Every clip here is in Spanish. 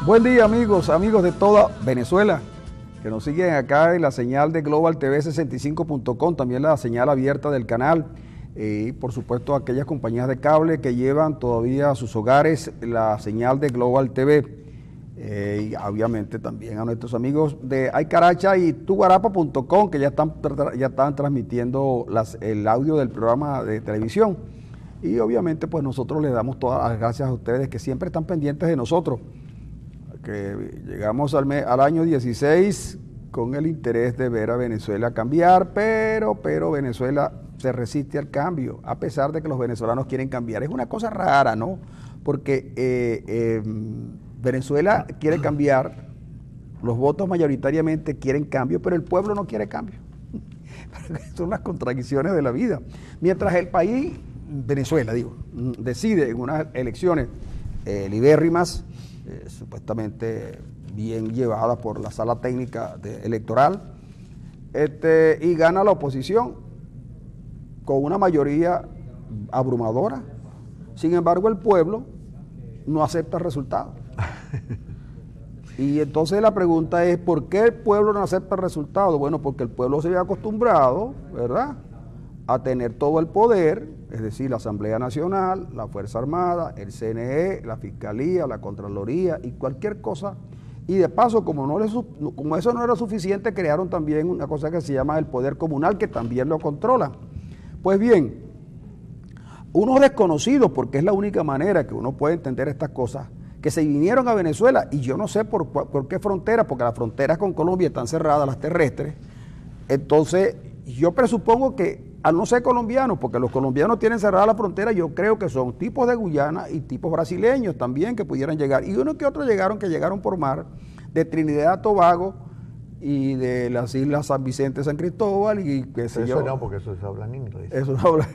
Buen día amigos de toda Venezuela, que nos siguen acá en la señal de Global TV 65.com, también la señal abierta del canal, y por supuesto aquellas compañías de cable que llevan todavía a sus hogares la señal de Global TV, y obviamente también a nuestros amigos de Aycaracha y tuguarapa.com, que ya están transmitiendo el audio del programa de televisión. Y obviamente pues nosotros les damos todas las gracias a ustedes que siempre están pendientes de nosotros, que llegamos al año 16 con el interés de ver a Venezuela cambiar, pero Venezuela se resiste al cambio, a pesar de que los venezolanos quieren cambiar. Es una cosa rara, ¿no? Porque Venezuela quiere cambiar, los votos mayoritariamente quieren cambio, pero el pueblo no quiere cambio. Son las contradicciones de la vida. Mientras el país, Venezuela, decide en unas elecciones libérrimas, supuestamente bien llevadas por la sala técnica electoral, y gana la oposición con una mayoría abrumadora. Sin embargo, el pueblo no acepta el resultado. Y entonces la pregunta es, ¿por qué el pueblo no acepta el resultado? Bueno, porque el pueblo se había acostumbrado, ¿verdad?, a tener todo el poder, es decir, la Asamblea Nacional, la Fuerza Armada, el CNE, la Fiscalía, la Contraloría y cualquier cosa. Y de paso, como eso no era suficiente, crearon también una cosa que se llama el poder comunal, que también lo controla. Pues bien, unos desconocidos, porque es la única manera que uno puede entender estas cosas, que se vinieron a Venezuela, y yo no sé por qué frontera, porque las fronteras con Colombia están cerradas, las terrestres. Entonces, yo presupongo que, al no ser colombianos, porque los colombianos tienen cerrada la frontera, yo creo que son tipos de Guyana y tipos brasileños también que pudieran llegar. Y uno que otro llegaron por mar, de Trinidad, Tobago y de las islas San Vicente, San Cristóbal y qué sé yo. Eso no, porque eso se habla en inglés. Eso no habla.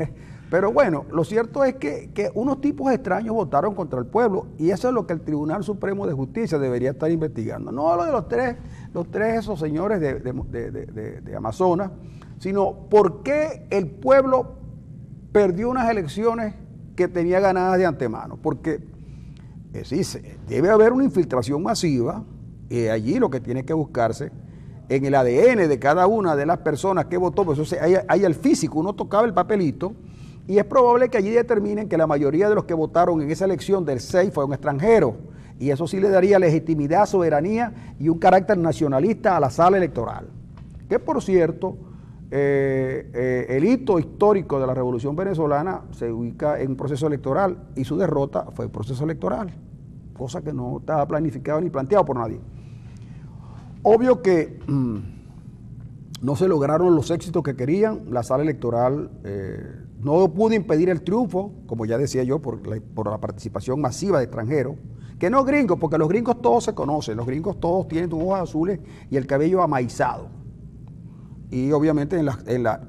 Pero bueno, lo cierto es que unos tipos extraños votaron contra el pueblo, y eso es lo que el Tribunal Supremo de Justicia debería estar investigando. No lo de los tres esos señores de Amazonas, sino por qué el pueblo perdió unas elecciones que tenía ganadas de antemano. Porque sí, debe haber una infiltración masiva, y allí lo que tiene que buscarse en el ADN de cada una de las personas que votó, pues eso hay el físico, uno tocaba el papelito, y es probable que allí determinen que la mayoría de los que votaron en esa elección del 6 fueron extranjeros, y eso sí le daría legitimidad, soberanía y un carácter nacionalista a la sala electoral. Que por cierto, el hito histórico de la Revolución Venezolana se ubica en un proceso electoral, y su derrota fue el proceso electoral, cosa que no estaba planificado ni planteado por nadie. Obvio que no se lograron los éxitos que querían, la sala electoral no pudo impedir el triunfo, como ya decía yo, por la participación masiva de extranjeros, que no gringos, porque los gringos todos se conocen, los gringos todos tienen ojos azules y el cabello amaizado. Y obviamente,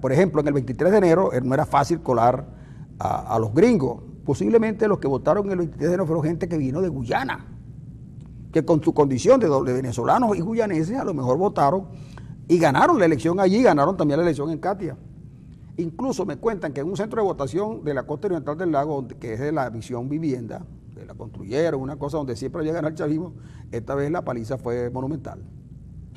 por ejemplo, en el 23 de enero no era fácil colar a los gringos. Posiblemente los que votaron el 23 de enero fueron gente que vino de Guyana, que con su condición de venezolanos y guyaneses a lo mejor votaron y ganaron la elección allí, ganaron también la elección en Catia. Incluso me cuentan que en un centro de votación de la costa oriental del lago, que es de la Misión Vivienda, que la construyeron, una cosa donde siempre llegan al chavismo, esta vez la paliza fue monumental.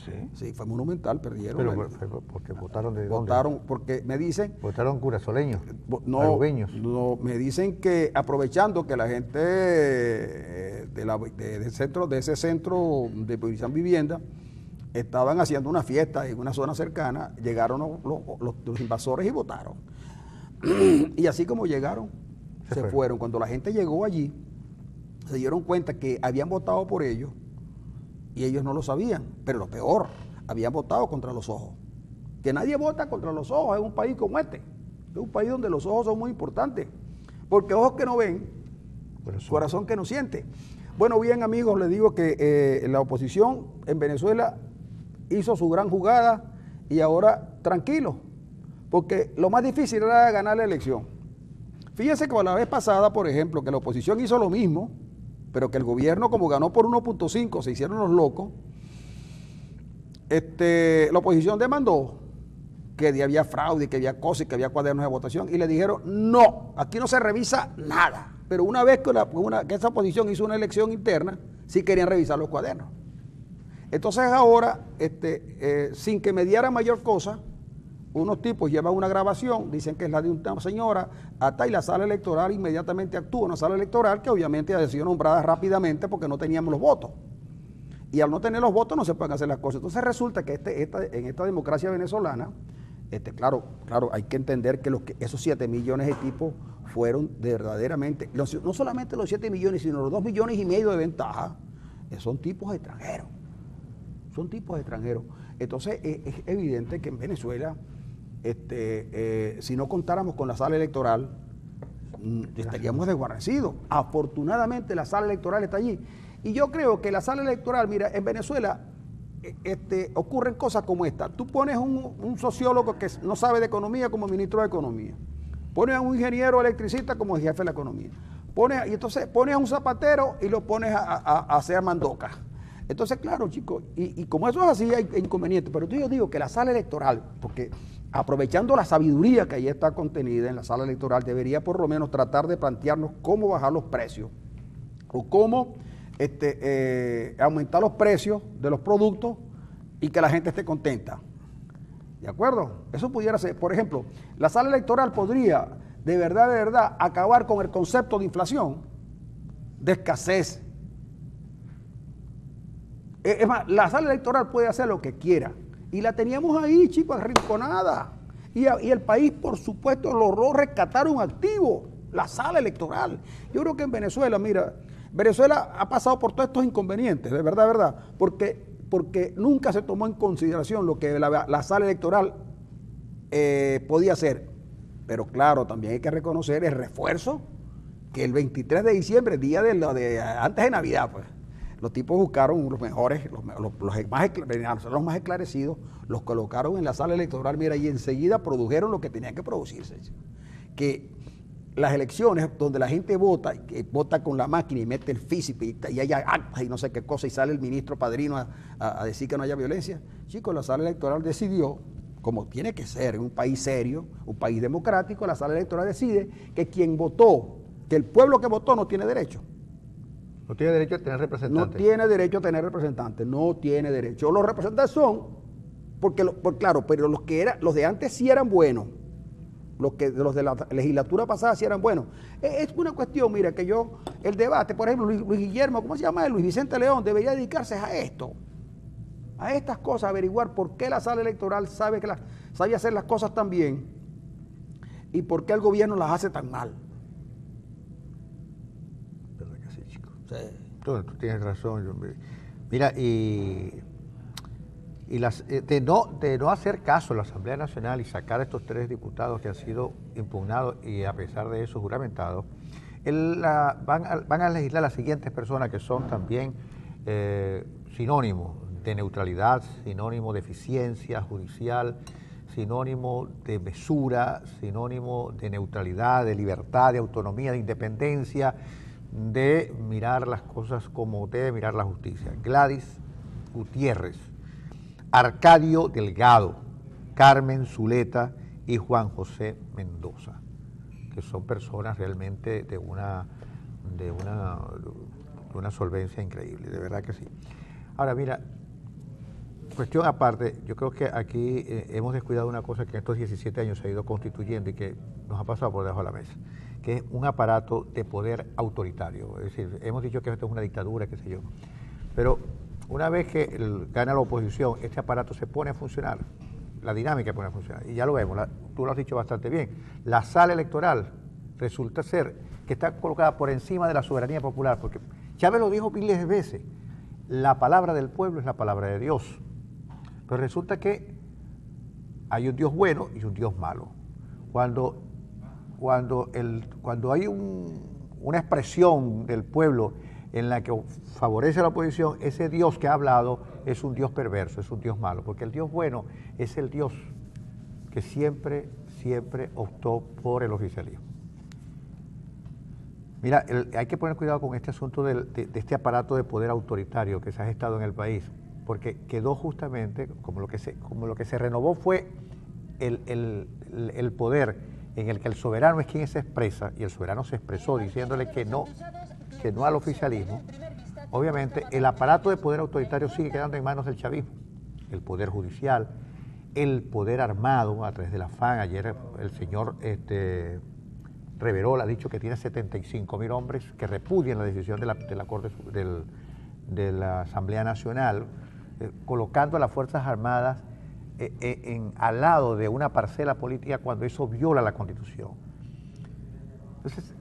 Sí. Sí, fue monumental, perdieron. Pero porque votaron de dónde? Votaron, porque me dicen... Votaron curazoleños, arubeños. No, me dicen que aprovechando que la gente de ese centro de Misión Vivienda estaban haciendo una fiesta en una zona cercana, llegaron los invasores y votaron. Y así como llegaron, se fueron. Cuando la gente llegó allí, se dieron cuenta que habían votado por ellos y ellos no lo sabían. Pero lo peor, habían votado contra los ojos. Que nadie vota contra los ojos en un país como este. Es un país donde los ojos son muy importantes. Porque ojos que no ven, corazón que no siente. Bueno, bien amigos, les digo que la oposición en Venezuela hizo su gran jugada y ahora tranquilo, porque lo más difícil era ganar la elección. Fíjense que la vez pasada, por ejemplo, que la oposición hizo lo mismo, pero que el gobierno, como ganó por 1.5, se hicieron los locos. La oposición demandó que había fraude, que había cosas, que había cuadernos de votación, y le dijeron, no, aquí no se revisa nada. Pero una vez que esa oposición hizo una elección interna, sí querían revisar los cuadernos. Entonces ahora, sin que mediara mayor cosa, unos tipos llevan una grabación, dicen que es la de una señora, hasta y la sala electoral inmediatamente actúa, una sala electoral que obviamente ha sido nombrada rápidamente porque no teníamos los votos. Y al no tener los votos no se pueden hacer las cosas. Entonces resulta que en esta democracia venezolana, claro, hay que entender que esos 7 millones de tipos fueron verdaderamente, no solamente los 7 millones, sino los 2,5 millones de ventaja, son tipos extranjeros. Son tipos extranjeros. Entonces es evidente que en Venezuela, si no contáramos con la sala electoral, estaríamos desguarnecidos. Afortunadamente la sala electoral está allí. Y yo creo que la sala electoral, mira, en Venezuela ocurren cosas como esta. Tú pones un sociólogo que no sabe de economía como ministro de Economía. Pones a un ingeniero electricista como jefe de la economía. Y entonces pones a un zapatero y lo pones a hacer mandoca. Entonces, claro, chicos, y como eso es así, hay inconvenientes. Pero yo digo que la sala electoral, porque aprovechando la sabiduría que ahí está contenida en la sala electoral, debería por lo menos tratar de plantearnos cómo bajar los precios o cómo aumentar los precios de los productos y que la gente esté contenta. ¿De acuerdo? Eso pudiera ser. Por ejemplo, la sala electoral podría de verdad acabar con el concepto de inflación, de escasez. Es más, la sala electoral puede hacer lo que quiera. Y la teníamos ahí, chicos, arrinconada. Y el país, por supuesto, logró rescatar un activo, la sala electoral. Yo creo que en Venezuela, mira, Venezuela ha pasado por todos estos inconvenientes, de verdad, porque nunca se tomó en consideración lo que la sala electoral podía hacer. Pero claro, también hay que reconocer el refuerzo que el 23 de diciembre, día antes de Navidad, pues, los tipos buscaron los mejores, los más esclarecidos, los colocaron en la sala electoral, mira, y enseguida produjeron lo que tenían que producirse. Que las elecciones donde la gente vota, que vota con la máquina y mete el físico y hay actas y no sé qué cosa, y sale el ministro padrino a decir que no haya violencia. Chicos, la sala electoral decidió, como tiene que ser en un país serio, un país democrático, la sala electoral decide que quien votó, que el pueblo que votó no tiene derecho. No tiene derecho a tener representantes. No tiene derecho a tener representantes, no tiene derecho. Los representantes son, claro, pero los de antes sí eran buenos. Los de la legislatura pasada sí eran buenos. Es una cuestión, mira, que el debate, por ejemplo, Luis Guillermo, ¿cómo se llama él? Luis Vicente León, debería dedicarse a esto, a estas cosas, averiguar por qué la sala electoral sabe hacer las cosas tan bien y por qué el gobierno las hace tan mal. ¿Verdad que sí, chico? Sí. Tú tienes razón. Mira, de no hacer caso a la Asamblea Nacional y sacar a estos 3 diputados que han sido impugnados y a pesar de eso juramentados, van a legislar las siguientes personas que son también sinónimos de neutralidad, sinónimo de eficiencia judicial, sinónimo de mesura, sinónimo de neutralidad, de libertad, de autonomía, de independencia, de mirar las cosas como debe mirar la justicia. Gladys Gutiérrez, Arcadio Delgado, Carmen Zuleta y Juan José Mendoza, que son personas realmente de una solvencia increíble, de verdad que sí. Ahora mira, cuestión aparte, yo creo que aquí hemos descuidado una cosa que en estos 17 años se ha ido constituyendo y que nos ha pasado por debajo de la mesa, que es un aparato de poder autoritario. Es decir, hemos dicho que esto es una dictadura, qué sé yo, pero una vez que gana la oposición, este aparato se pone a funcionar, la dinámica pone a funcionar, y ya lo vemos, tú lo has dicho bastante bien, la sala electoral resulta ser que está colocada por encima de la soberanía popular, porque Chávez lo dijo miles de veces, la palabra del pueblo es la palabra de Dios, pero resulta que hay un Dios bueno y un Dios malo. Cuando hay una expresión del pueblo en la que favorece a la oposición, ese Dios que ha hablado es un Dios perverso, es un Dios malo, porque el Dios bueno es el Dios que siempre optó por el oficialismo. Mira, hay que poner cuidado con este asunto de este aparato de poder autoritario que se ha gestado en el país, porque quedó justamente, como lo que se renovó fue el poder en el que el soberano es quien se expresa, y el soberano se expresó diciéndole que no al oficialismo, obviamente el aparato de poder autoritario sigue quedando en manos del chavismo, el poder judicial, el poder armado a través de la FAN. Ayer el señor Reverol ha dicho que tiene 75.000 hombres que repudian la decisión de la Corte de la Asamblea Nacional, colocando a las Fuerzas Armadas al lado de una parcela política cuando eso viola la Constitución. Entonces,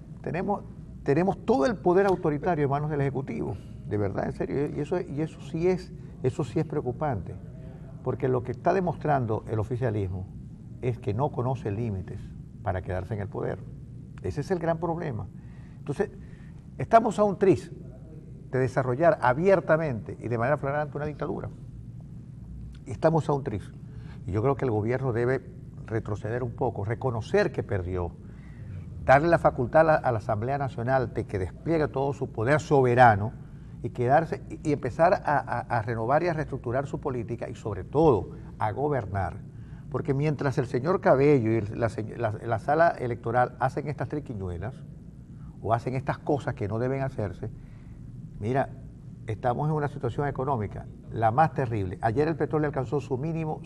tenemos todo el poder autoritario en manos del Ejecutivo, de verdad, en serio, y eso sí es preocupante, porque lo que está demostrando el oficialismo es que no conoce límites para quedarse en el poder. Ese es el gran problema. Entonces, estamos a un tris de desarrollar abiertamente y de manera flagrante una dictadura. Estamos a un tris. Y yo creo que el gobierno debe retroceder un poco, reconocer que perdió, darle la facultad a la Asamblea Nacional de que despliegue todo su poder soberano y quedarse y empezar a renovar y a reestructurar su política y sobre todo a gobernar. Porque mientras el señor Cabello y la sala electoral hacen estas triquiñuelas o hacen estas cosas que no deben hacerse, mira, estamos en una situación económica la más terrible. Ayer el petróleo alcanzó su mínimo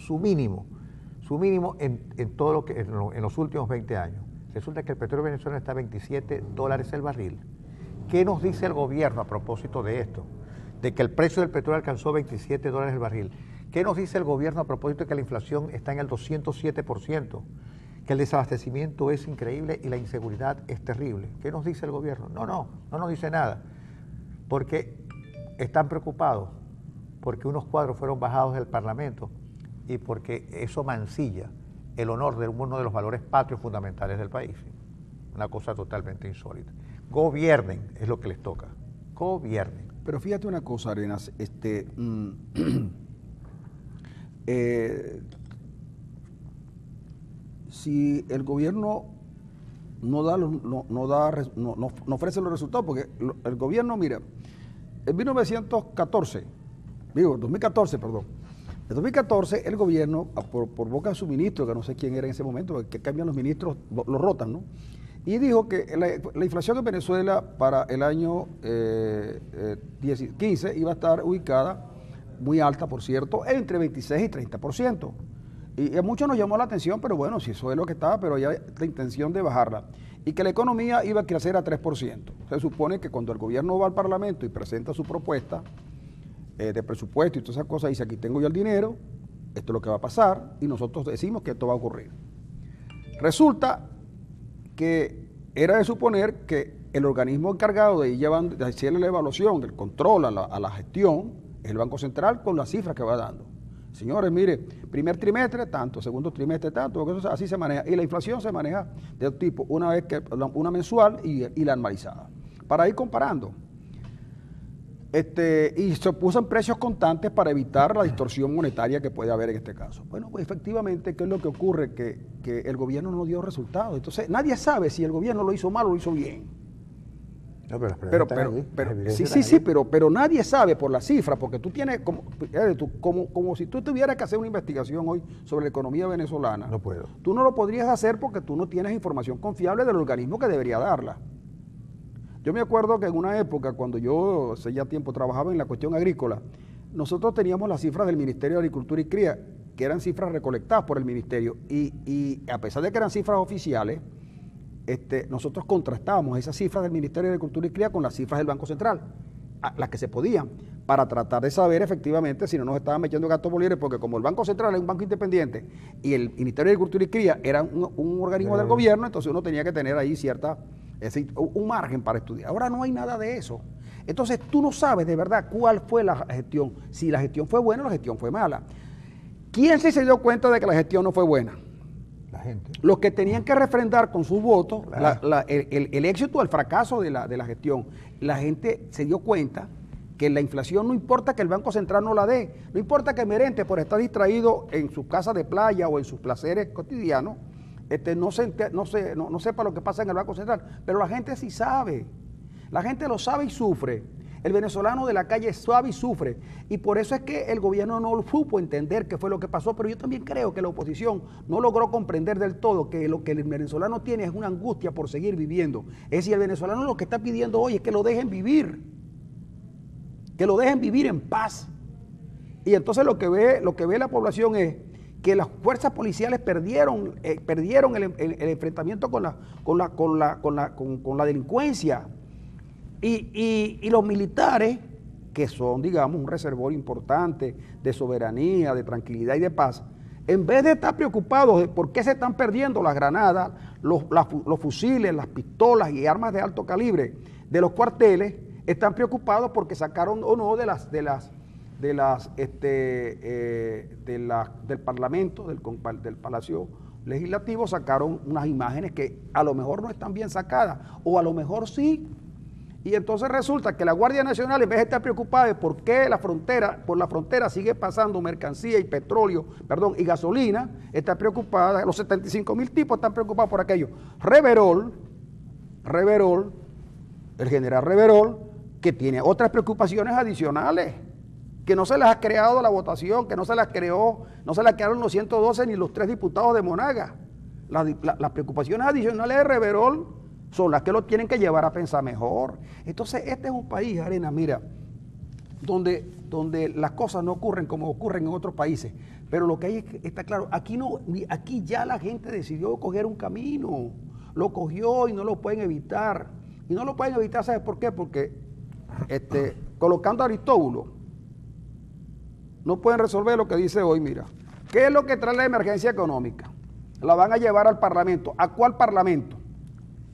en todo lo que en los últimos 20 años. Resulta que el petróleo venezolano está a $27 el barril. ¿Qué nos dice el gobierno a propósito de esto? De que el precio del petróleo alcanzó $27 el barril. ¿Qué nos dice el gobierno a propósito de que la inflación está en el 207%? Que el desabastecimiento es increíble y la inseguridad es terrible. ¿Qué nos dice el gobierno? No nos dice nada. Porque están preocupados, porque unos cuadros fueron bajados del Parlamento y porque eso mancilla el honor de uno de los valores patrios fundamentales del país. Una cosa totalmente insólita. Gobiernen, es lo que les toca. Gobiernen. Pero fíjate una cosa, Arenas, si el gobierno no ofrece los resultados, porque el gobierno, mira, en 2014, en 2014 el gobierno, por boca de su ministro, que no sé quién era en ese momento, porque cambian los ministros, los rotan, ¿no? Y dijo que la inflación en Venezuela para el año 15 iba a estar ubicada, muy alta por cierto, entre 26 y 30%. Y a muchos nos llamó la atención, pero bueno, si eso es lo que estaba, pero ya la intención de bajarla. Y que la economía iba a crecer a 3%. Se supone que cuando el gobierno va al Parlamento y presenta su propuesta de presupuesto y todas esas cosas, dice, aquí tengo yo el dinero, esto es lo que va a pasar, y nosotros decimos que esto va a ocurrir. Resulta que era de suponer que el organismo encargado de hacerle la evaluación, el control a la gestión, es el Banco Central con las cifras que va dando. Señores, mire, primer trimestre tanto, segundo trimestre tanto, porque así se maneja. Y la inflación se maneja de dos tipos, una mensual y la anualizada. Para ir comparando. Y se puso precios constantes para evitar la distorsión monetaria que puede haber en este caso. Bueno, pues efectivamente, ¿qué es lo que ocurre? Que el gobierno no dio resultados. Entonces, nadie sabe si el gobierno lo hizo mal o lo hizo bien. No, pero nadie sabe por las cifras, porque tú tienes, como si tú tuvieras que hacer una investigación hoy sobre la economía venezolana. No puedo. Tú no lo podrías hacer porque tú no tienes información confiable del organismo que debería darla. Yo me acuerdo que en una época, cuando yo hace ya tiempo trabajaba en la cuestión agrícola, nosotros teníamos las cifras del Ministerio de Agricultura y Cría, que eran cifras recolectadas por el Ministerio, y a pesar de que eran cifras oficiales, nosotros contrastábamos esas cifras del Ministerio de Agricultura y Cría con las cifras del Banco Central, las que se podían, para tratar de saber efectivamente si no nos estaban metiendo gatos bolívares, porque como el Banco Central es un banco independiente y el Ministerio de Agricultura y Cría era un organismo del gobierno, entonces uno tenía que tener ahí un margen para estudiar. Ahora no hay nada de eso. Entonces tú no sabes de verdad cuál fue la gestión, si la gestión fue buena o la gestión fue mala. ¿Quién sí se dio cuenta de que la gestión no fue buena? La gente. Los que tenían que refrendar con sus votos Claro. el éxito o el fracaso de la gestión. La gente se dio cuenta que la inflación no importa que el Banco Central no la dé, no importa que Merente, por estar distraído en su casa de playa o en sus placeres cotidianos, no sepa lo que pasa en el Banco Central, pero la gente sí sabe, la gente lo sabe y sufre. El venezolano de la calle sabe y sufre, y por eso es que el gobierno no supo entender qué fue lo que pasó, pero yo también creo que la oposición no logró comprender del todo que lo que el venezolano tiene es una angustia por seguir viviendo. Es decir, el venezolano lo que está pidiendo hoy es que lo dejen vivir. que lo dejen vivir en paz. Y entonces lo que ve la población es que las fuerzas policiales perdieron el enfrentamiento con la delincuencia. Y los militares, que son, digamos, un reservorio importante de soberanía, de tranquilidad y de paz, en vez de estar preocupados de por qué se están perdiendo las granadas, los fusiles, las pistolas y armas de alto calibre de los cuarteles, están preocupados porque sacaron o no del Parlamento, del Palacio Legislativo, sacaron unas imágenes que a lo mejor no están bien sacadas, o a lo mejor sí. Y entonces resulta que la Guardia Nacional, en vez de estar preocupada de por qué por la frontera sigue pasando mercancía y petróleo, y gasolina, está preocupada, los 75,000 tipos están preocupados por aquello. Reverol, el general Reverol, que tiene otras preocupaciones adicionales, que no se las ha creado la votación, que no se las crearon los 112 ni los 3 diputados de Monagas. Las preocupaciones adicionales de Reverol son las que lo tienen que llevar a pensar mejor. Entonces, este es un país, Arena, mira, donde las cosas no ocurren como ocurren en otros países. Pero lo que hay es que está claro, aquí ya la gente decidió coger un camino, lo cogió y no lo pueden evitar. Y no lo pueden evitar, ¿sabes por qué? Porque colocando a Aristóbulo, no pueden resolver lo que dice hoy, mira. ¿Qué es lo que trae la emergencia económica? La van a llevar al Parlamento. ¿A cuál Parlamento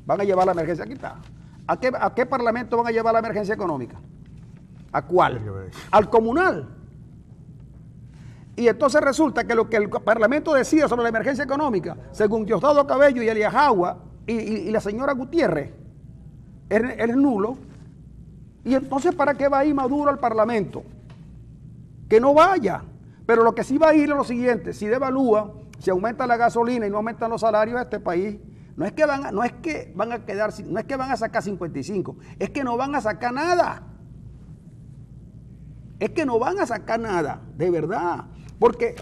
van a llevar la emergencia? Aquí está. ¿A qué Parlamento van a llevar la emergencia económica? ¿A cuál? Al comunal. Y entonces resulta que lo que el Parlamento decida sobre la emergencia económica, según Diosdado Cabello y Elías Agua y la señora Gutiérrez, es nulo. Y entonces, ¿para qué va a ir Maduro al Parlamento? Que no vaya. Pero lo que sí va a ir es lo siguiente: si devalúa, si aumenta la gasolina y no aumentan los salarios de este país, no es que van a sacar 55, es que no van a sacar nada. Es que no van a sacar nada, de verdad. Porque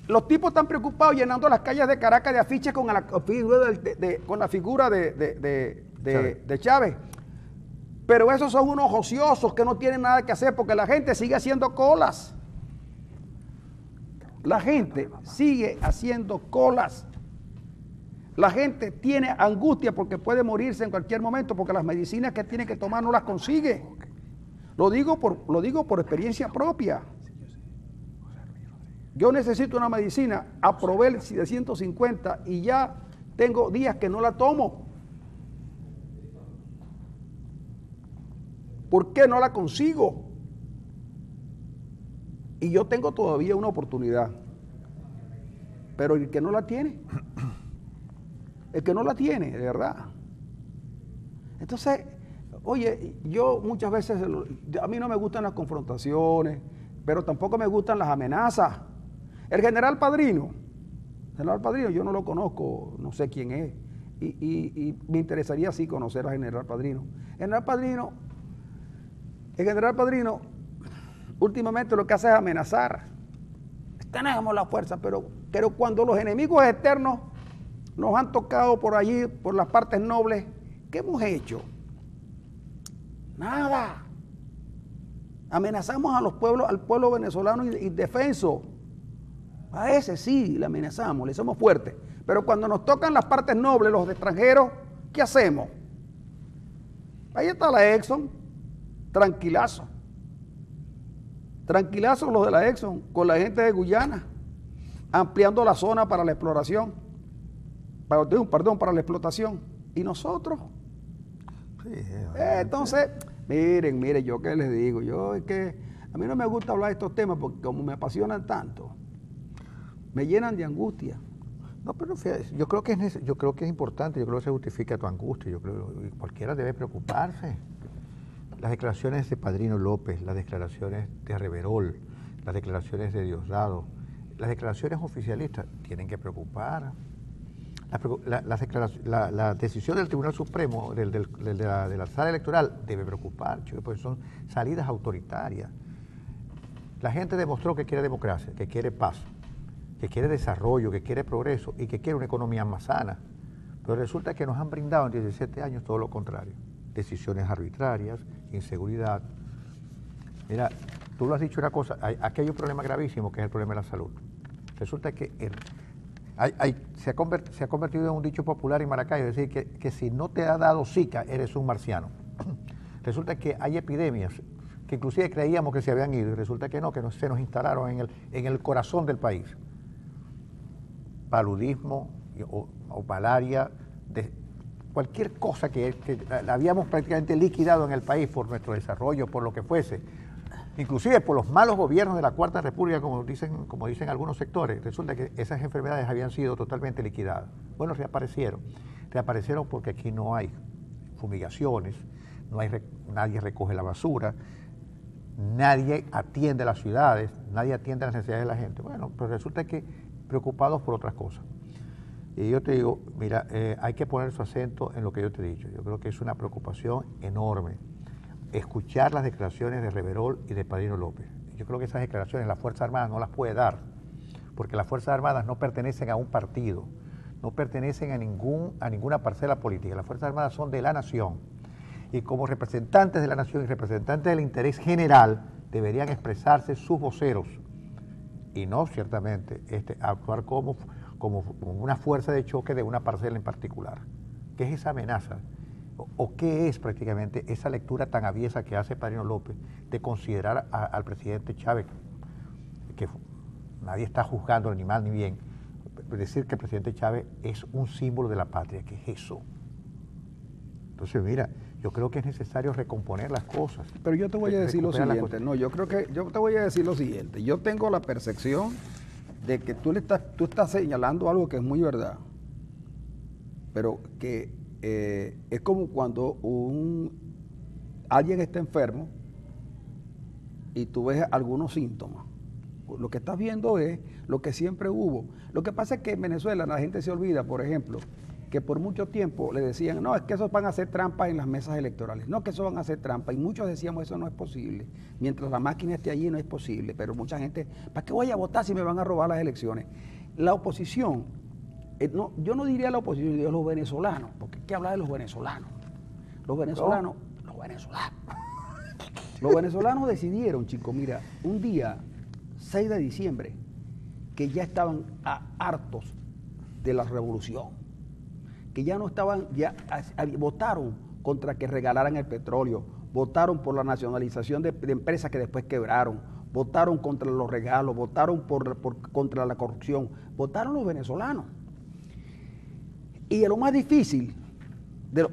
los tipos están preocupados llenando las calles de Caracas de afiches con la figura de Chávez. Pero esos son unos ociosos que no tienen nada que hacer, porque la gente sigue haciendo colas. La gente sigue haciendo colas. La gente tiene angustia porque puede morirse en cualquier momento, porque las medicinas que tiene que tomar no las consigue. Lo digo por experiencia propia. Yo necesito una medicina, aprobé el de 150 y ya tengo días que no la tomo. ¿Por qué no la consigo? Y yo tengo todavía una oportunidad. Pero el que no la tiene, de verdad. Entonces, oye, yo muchas veces, a mí no me gustan las confrontaciones, pero tampoco me gustan las amenazas. El general Padrino, yo no lo conozco, no sé quién es, y me interesaría sí conocer al general Padrino. El general Padrino últimamente lo que hace es amenazar. Tenemos la fuerza, pero cuando los enemigos externos nos han tocado por allí, por las partes nobles, ¿qué hemos hecho? Nada. Amenazamos al pueblo venezolano indefenso. A ese sí le amenazamos, le somos fuertes. Pero cuando nos tocan las partes nobles, los extranjeros, ¿qué hacemos? Ahí está la Exxon, tranquilazo. Tranquilazos los de la Exxon con la gente de Guyana, ampliando la zona para la exploración, para la explotación. ¿Y nosotros? Sí, entonces, miren, yo qué les digo, es que a mí no me gusta hablar de estos temas porque como me apasionan tanto, me llenan de angustia. No, pero fíjate, yo creo que es importante, yo creo que se justifica tu angustia, yo creo que cualquiera debe preocuparse. Las declaraciones de Padrino López, las declaraciones de Reverol, las declaraciones de Diosdado, las declaraciones oficialistas tienen que preocupar. La decisión del Tribunal Supremo, de la Sala Electoral, debe preocupar, chicos, porque son salidas autoritarias. La gente demostró que quiere democracia, que quiere paz, que quiere desarrollo, que quiere progreso y que quiere una economía más sana. Pero resulta que nos han brindado en 17 años todo lo contrario. Decisiones arbitrarias, inseguridad, Mira, tú lo has dicho una cosa, aquí hay un problema gravísimo que es el problema de la salud. Resulta que se ha convertido en un dicho popular en Maracaibo, es decir, que si no te ha dado Zika, eres un marciano. Resulta que hay epidemias que inclusive creíamos que se habían ido y resulta que no, se nos instalaron en el corazón del país. Paludismo o malaria, cualquier cosa que la habíamos prácticamente liquidado en el país por nuestro desarrollo, por lo que fuese, inclusive por los malos gobiernos de la Cuarta República, como dicen algunos sectores. Resulta que esas enfermedades habían sido totalmente liquidadas. Bueno, reaparecieron porque aquí no hay fumigaciones, nadie recoge la basura, nadie atiende las ciudades, nadie atiende las necesidades de la gente. Bueno, pues resulta que preocupados por otras cosas. Y yo te digo, mira, hay que poner su acento en lo que yo te he dicho. Yo creo que es una preocupación enorme escuchar las declaraciones de Reverol y de Padrino López. Yo creo que esas declaraciones la Fuerza Armada no las puede dar, porque las Fuerzas Armadas no pertenecen a un partido, no pertenecen a ninguna parcela política. Las Fuerzas Armadas son de la nación. Y como representantes de la nación y representantes del interés general, deberían expresarse sus voceros y no, ciertamente, actuar como una fuerza de choque de una parcela en particular. ¿Qué es esa amenaza? ¿O qué es prácticamente esa lectura tan aviesa que hace Padrino López de considerar al presidente Chávez, que nadie está juzgando ni mal ni bien, decir que el presidente Chávez es un símbolo de la patria? ¿Qué es eso? Entonces, mira, yo creo que es necesario recomponer las cosas. Pero yo te voy a decir lo siguiente, yo te voy a decir lo siguiente. Yo tengo la percepción de que tú estás señalando algo que es muy verdad, pero que es como cuando alguien está enfermo y tú ves algunos síntomas. Lo que estás viendo es lo que siempre hubo. Lo que pasa es que en Venezuela la gente se olvida, por ejemplo, que por mucho tiempo le decían, no, es que esos van a hacer trampas en las mesas electorales, no, que eso van a hacer trampas, y muchos decíamos, eso no es posible, mientras la máquina esté allí no es posible, pero mucha gente, ¿para qué voy a votar si me van a robar las elecciones? La oposición, yo no diría la oposición, diría los venezolanos, porque hay que hablar de los venezolanos. Los venezolanos decidieron, chicos, mira, un día, 6 de diciembre, que ya estaban hartos de la revolución, que ya no estaban, votaron contra que regalaran el petróleo, votaron por la nacionalización de empresas que después quebraron, votaron contra los regalos, votaron contra la corrupción, votaron los venezolanos. Y lo más difícil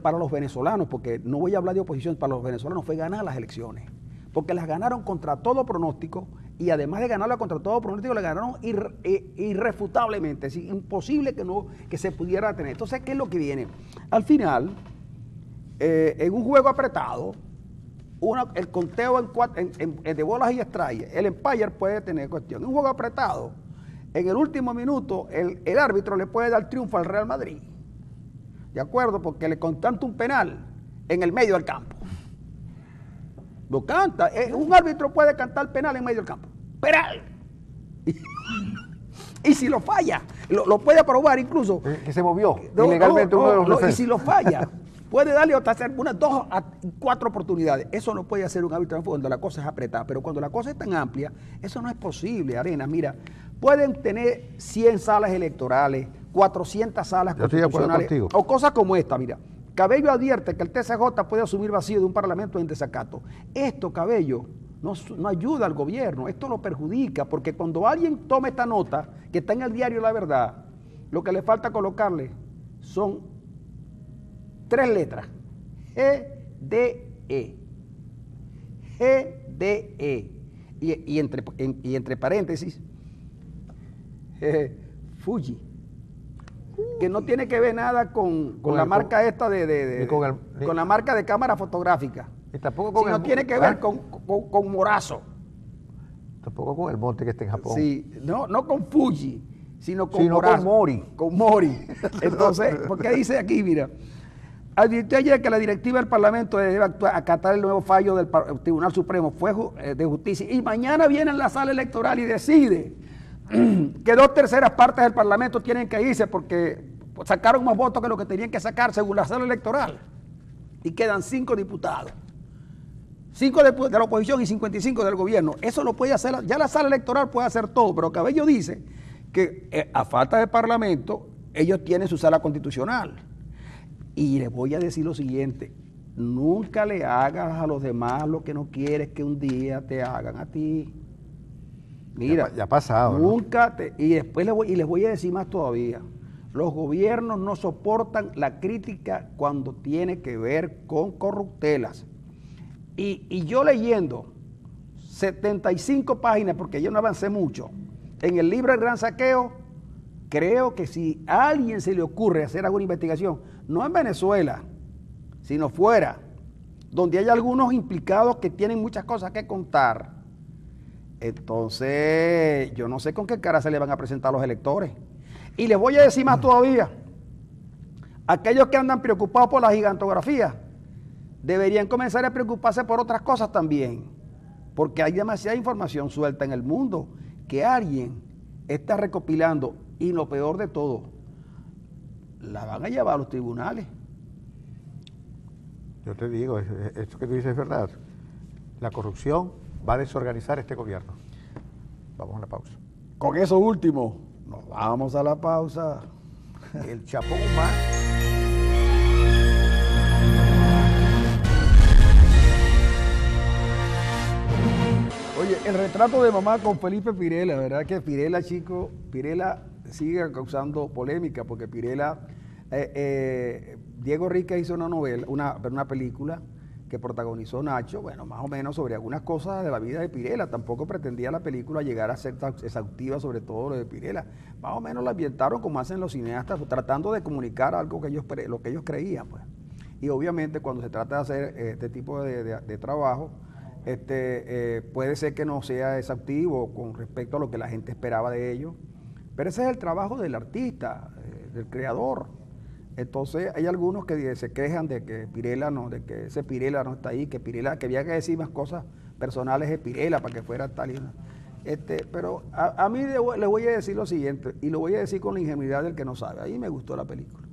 para los venezolanos, porque no voy a hablar de oposición, para los venezolanos fue ganar las elecciones, porque las ganaron contra todo pronóstico, y además de ganarla contra todo pronóstico, la ganaron irrefutablemente, es decir, imposible que se pudiera tener. Entonces, ¿qué es lo que viene? Al final, en un juego apretado, el conteo de bolas y strikes, el umpire puede tener cuestión. En un juego apretado, en el último minuto, el árbitro le puede dar triunfo al Real Madrid. ¿De acuerdo? Porque le contanta un penal en el medio del campo. Lo canta. Un árbitro puede cantar penal en medio del campo. ¡Penal! Y si lo falla, lo puede aprobar incluso. Que se movió ilegalmente uno de los defensores. Y si lo falla, puede darle hasta hacer unas 2 a 4 oportunidades. Eso no puede hacer un árbitro cuando la cosa es apretada. Pero cuando la cosa es tan amplia, eso no es posible, Arena. Mira, pueden tener 100 salas electorales, 400 salas constitucionales, o cosas como esta, mira. Cabello advierte que el TCJ puede asumir vacío de un parlamento en desacato. Esto, Cabello, no ayuda al gobierno, esto lo perjudica, porque cuando alguien toma esta nota, que está en el diario La Verdad, lo que le falta colocarle son 3 letras, GDE, y entre paréntesis, Fuji, que no tiene que ver nada con la marca esta con la marca de cámara fotográfica. Y tampoco con no tiene que ver con Morazo. Tampoco con el monte que está en Japón. Sí, no con Fuji, sino con Morazo. Con Mori. Con Mori. Entonces, ¿por qué dice aquí? Mira, advirtió ayer que la directiva del Parlamento debe acatar el nuevo fallo del Tribunal Supremo de Justicia, y mañana viene en la sala electoral y decide que 2/3 partes del Parlamento tienen que irse porque sacaron más votos que lo que tenían que sacar según la sala electoral, y quedan 5 diputados. 5 de la oposición y 55 del gobierno. Eso lo puede hacer, ya la sala electoral puede hacer todo, pero Cabello dice que a falta de parlamento, ellos tienen su sala constitucional. Y les voy a decir lo siguiente, nunca le hagas a los demás lo que no quieres que un día te hagan a ti. Mira, ya ha pasado, nunca y después les voy a decir más todavía. Los gobiernos no soportan la crítica cuando tiene que ver con corruptelas. Y yo leyendo 75 páginas, porque yo no avancé mucho, en el libro El Gran Saqueo, creo que si a alguien se le ocurre hacer alguna investigación, no en Venezuela, sino fuera, donde hay algunos implicados que tienen muchas cosas que contar, entonces yo no sé con qué cara se le van a presentar a los electores. Y les voy a decir más todavía, aquellos que andan preocupados por la gigantografía, deberían comenzar a preocuparse por otras cosas también, porque hay demasiada información suelta en el mundo que alguien está recopilando y lo peor de todo, la van a llevar a los tribunales. Yo te digo, esto que tú dices es verdad. La corrupción va a desorganizar este gobierno. Vamos a una pausa. Con eso último, nos vamos a la pausa. El Chapón Humano. Oye, el retrato de mamá con Felipe Pirela, ¿verdad? Que Pirela, chico, Pirela sigue causando polémica porque Pirela, Diego Rica hizo una novela, una película que protagonizó Nacho, bueno, más o menos sobre algunas cosas de la vida de Pirela. Tampoco pretendía la película llegar a ser exhaustiva sobre todo lo de Pirela. Más o menos la ambientaron como hacen los cineastas, tratando de comunicar algo que lo que ellos creían, pues. Y obviamente cuando se trata de hacer este tipo de trabajo, puede ser que no sea exhaustivo con respecto a lo que la gente esperaba de ellos, pero ese es el trabajo del artista, del creador. Entonces hay algunos que se quejan de que Pirela no, de que ese Pirela no está ahí, que Pirela, que había que decir más cosas personales de Pirela para que fuera tal y no. Pero a mí le voy a decir lo siguiente, y lo voy a decir con la ingenuidad del que no sabe. A mí me gustó la película.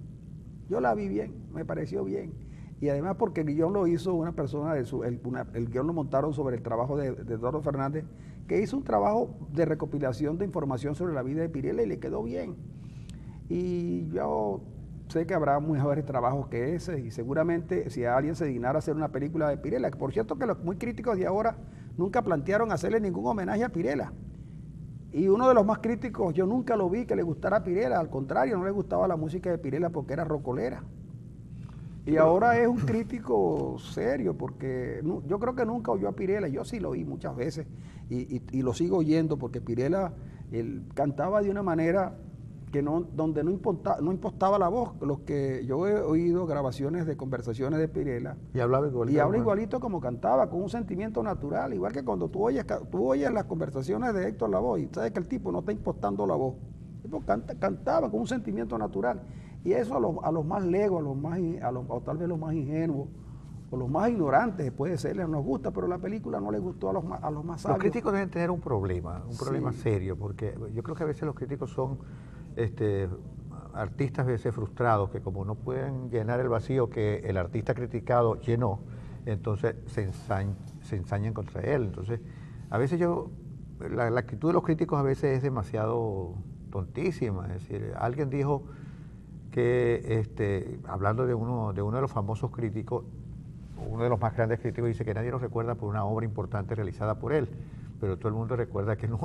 Yo la vi bien, me pareció bien. Y además porque el guión lo hizo una persona, el guión lo montaron sobre el trabajo de Eduardo Fernández, que hizo un trabajo de recopilación de información sobre la vida de Pirela y le quedó bien. Y yo sé que habrá mejores trabajos que ese, y seguramente si alguien se dignara a hacer una película de Pirela, que por cierto que los muy críticos de ahora nunca plantearon hacerle ningún homenaje a Pirela. Y uno de los más críticos, yo nunca lo vi que le gustara a Pirela, al contrario, no le gustaba la música de Pirela porque era rocolera. Y ahora es un crítico serio, porque yo creo que nunca oyó a Pirela. Yo sí lo oí muchas veces y lo sigo oyendo, porque Pirela él cantaba de una manera que donde no impostaba la voz. Los que yo he oído grabaciones de conversaciones de Pirela, y hablaba igualito. Y habla igualito como cantaba, con un sentimiento natural, igual que cuando tú oyes las conversaciones de Héctor Lavoe, y sabes que el tipo no está impostando la voz. El tipo cantaba con un sentimiento natural. Y eso a los más legos, o tal vez los más ingenuos, o los más ignorantes, puede ser, les nos gusta, pero la película no les gustó a los más sabios. Los críticos deben tener un problema serio, porque yo creo que a veces los críticos son artistas a veces frustrados, que como no pueden llenar el vacío que el artista criticado llenó, entonces se ensañan contra él. Entonces, a veces la actitud de los críticos a veces es demasiado tontísima. Es decir, alguien dijo que, hablando de uno de los famosos críticos, uno de los más grandes críticos dice que nadie lo recuerda por una obra importante realizada por él, pero todo el mundo recuerda que no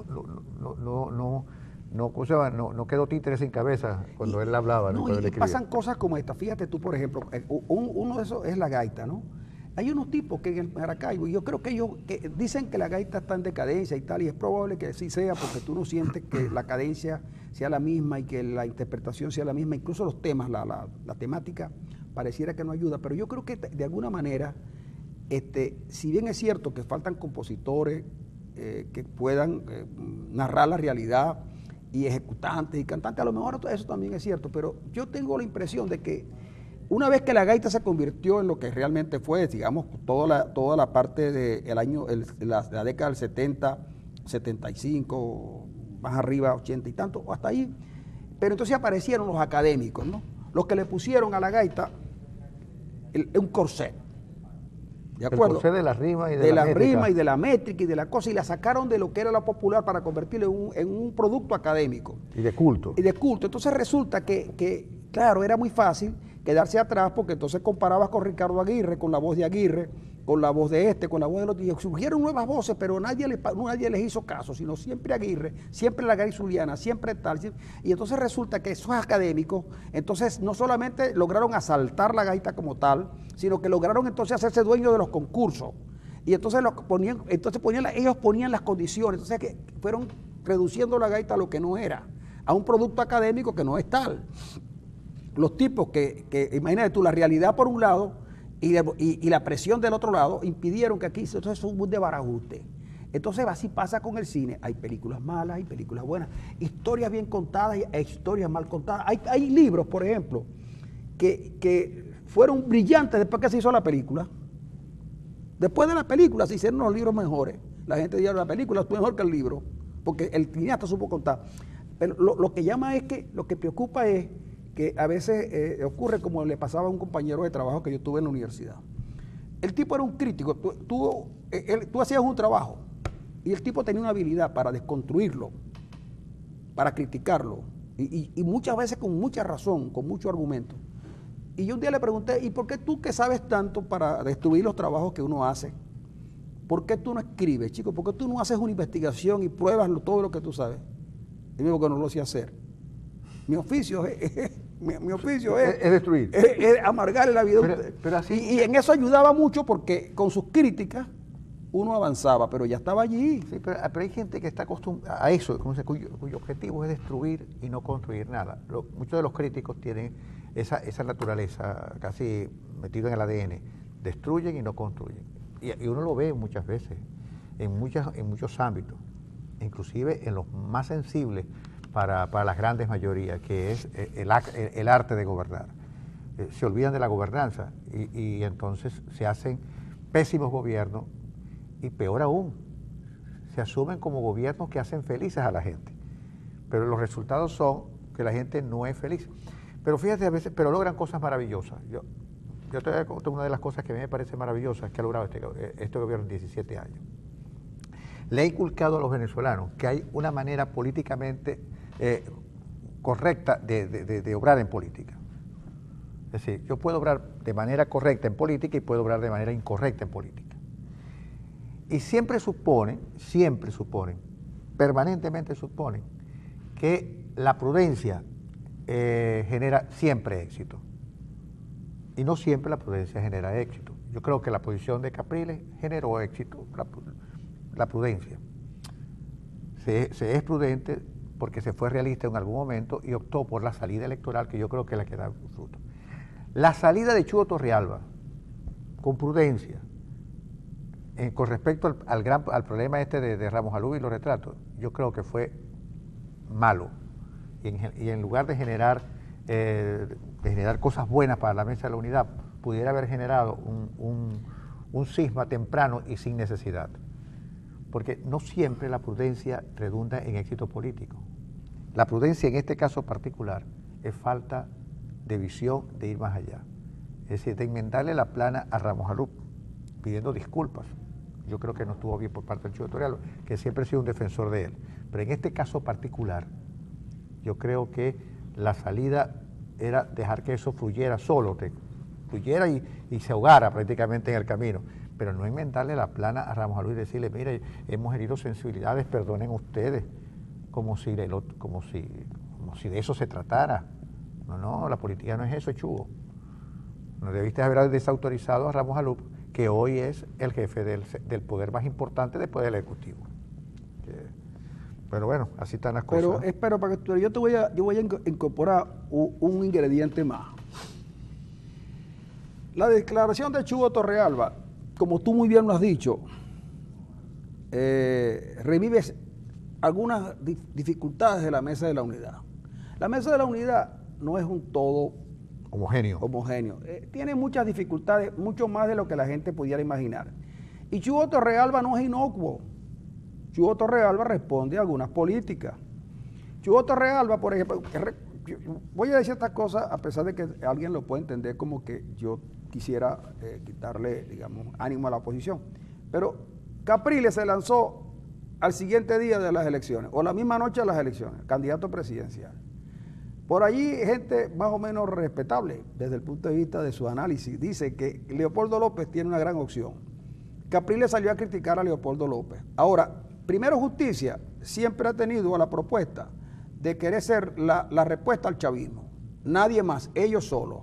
quedó títere sin cabeza cuando él hablaba. No, y pasan cosas como esta. Fíjate tú, por ejemplo, uno de esos es la gaita, ¿no? Hay unos tipos que en Maracaibo, y yo creo que ellos dicen que la gaita está en decadencia y tal, y es probable que así sea, porque tú no sientes que la cadencia sea la misma y que la interpretación sea la misma, incluso los temas, la temática pareciera que no ayuda, pero yo creo que de alguna manera, si bien es cierto que faltan compositores que puedan narrar la realidad, y ejecutantes y cantantes, a lo mejor eso también es cierto, pero yo tengo la impresión de que una vez que la gaita se convirtió en lo que realmente fue, digamos, toda la parte de la década del 70, 75, más arriba, 80 y tanto, hasta ahí, pero entonces aparecieron los académicos, ¿no? Los que le pusieron a la gaita un corset. ¿De acuerdo? El corsé de la rima y de la métrica. rima y de la métrica y de la cosa, y la sacaron de lo que era la popular para convertirlo en un producto académico. Y de culto. Y de culto. Entonces resulta claro, era muy fácil quedarse atrás porque entonces comparabas con Ricardo Aguirre, con la voz de Aguirre, con la voz de este, con la voz del otro, y surgieron nuevas voces, pero nadie les hizo caso, sino siempre Aguirre, siempre la Gary Zuliana, siempre tal. Y entonces resulta que esos académicos, entonces no solamente lograron asaltar la gaita como tal, sino que lograron entonces hacerse dueños de los concursos. Y entonces, ellos ponían las condiciones, entonces que fueron reduciendo la gaita a lo que no era, a un producto académico que no es tal. Los tipos imagínate tú, la realidad por un lado y la presión del otro lado impidieron que aquí entonces hubo un desbarajuste. Entonces así pasa con el cine, hay películas malas, hay películas buenas, historias bien contadas y historias mal contadas. Hay libros, por ejemplo, que fueron brillantes después que se hizo la película. Después de la película se hicieron los libros mejores. La gente dice, la película es mejor que el libro, porque el cineasta supo contar. Pero lo que preocupa es que a veces ocurre como le pasaba a un compañero de trabajo que yo tuve en la universidad. El tipo era un crítico, tú hacías un trabajo y el tipo tenía una habilidad para desconstruirlo, para criticarlo, y muchas veces con mucha razón, con mucho argumento. Y yo un día le pregunté, ¿y por qué tú que sabes tanto para destruir los trabajos que uno hace? ¿Por qué tú no escribes, chico? ¿Por qué tú no haces una investigación y pruebas todo lo que tú sabes? Y me dijo que no lo sé hacer. Mi oficio es destruir. Es amargarle la vida. Pero así, y en eso ayudaba mucho porque con sus críticas uno avanzaba, pero ya estaba allí. Sí, pero hay gente que está acostumbrada a eso, cuyo objetivo es destruir y no construir nada. Muchos de los críticos tienen esa naturaleza casi metida en el ADN. Destruyen y no construyen. Y uno lo ve muchas veces, en muchos ámbitos, inclusive en los más sensibles para las grandes mayorías, que es el arte de gobernar. Se olvidan de la gobernanza y entonces se hacen pésimos gobiernos y peor aún, se asumen como gobiernos que hacen felices a la gente. Pero los resultados son que la gente no es feliz. Pero fíjate, a veces, pero logran cosas maravillosas. Yo te voy a contar una de las cosas que a mí me parece maravillosa que ha logrado este gobierno en 17 años. Le ha inculcado a los venezolanos que hay una manera políticamente correcta de obrar en política. Es decir, yo puedo obrar de manera correcta en política y puedo obrar de manera incorrecta en política. Y permanentemente suponen que la prudencia genera siempre éxito. Y no siempre la prudencia genera éxito. Yo creo que la posición de Capriles generó éxito, la prudencia. Se es prudente porque se fue realista en algún momento y optó por la salida electoral, que yo creo que es la que da fruto. La salida de Chugo Torrealba, con prudencia, con respecto al problema este de Ramos Alú y los retratos, yo creo que fue malo. Y en lugar de generar cosas buenas para la mesa de la unidad, pudiera haber generado un cisma temprano y sin necesidad. Porque no siempre la prudencia redunda en éxito político. La prudencia en este caso particular es falta de visión de ir más allá. Es decir, de enmendarle la plana a Ramos Alú, pidiendo disculpas. Yo creo que no estuvo bien por parte del Chugo Torrealba, que siempre he sido un defensor de él. Pero en este caso particular, yo creo que la salida era dejar que eso fluyera solo, fluyera y se ahogara prácticamente en el camino, pero no enmendarle la plana a Ramos Alú y decirle, mire, hemos herido sensibilidades, perdonen ustedes, como si de eso se tratara. No, la política no es eso, Chugo. No debiste haber desautorizado a Ramos Alú, que hoy es el jefe del poder más importante después del Ejecutivo. Pero bueno, así están las cosas. Pero espero, para que yo voy a incorporar un ingrediente más. La declaración de Chugo Torrealba, como tú muy bien lo has dicho, revive algunas dificultades de la Mesa de la Unidad. La Mesa de la Unidad no es un todo homogéneo. Tiene muchas dificultades, mucho más de lo que la gente pudiera imaginar. Y Chugo Torrealba no es inocuo. Chugo Torrealba responde a algunas políticas. Chugo Torrealba, por ejemplo, voy a decir estas cosas a pesar de que alguien lo puede entender como que yo quisiera quitarle, digamos, ánimo a la oposición. Pero Capriles se lanzó al siguiente día de las elecciones, o la misma noche de las elecciones, candidato presidencial. Por allí, gente más o menos respetable desde el punto de vista de su análisis, dice que Leopoldo López tiene una gran opción. Capriles salió a criticar a Leopoldo López. Ahora, Primero Justicia siempre ha tenido la propuesta de querer ser la respuesta al chavismo. Nadie más, ellos solos.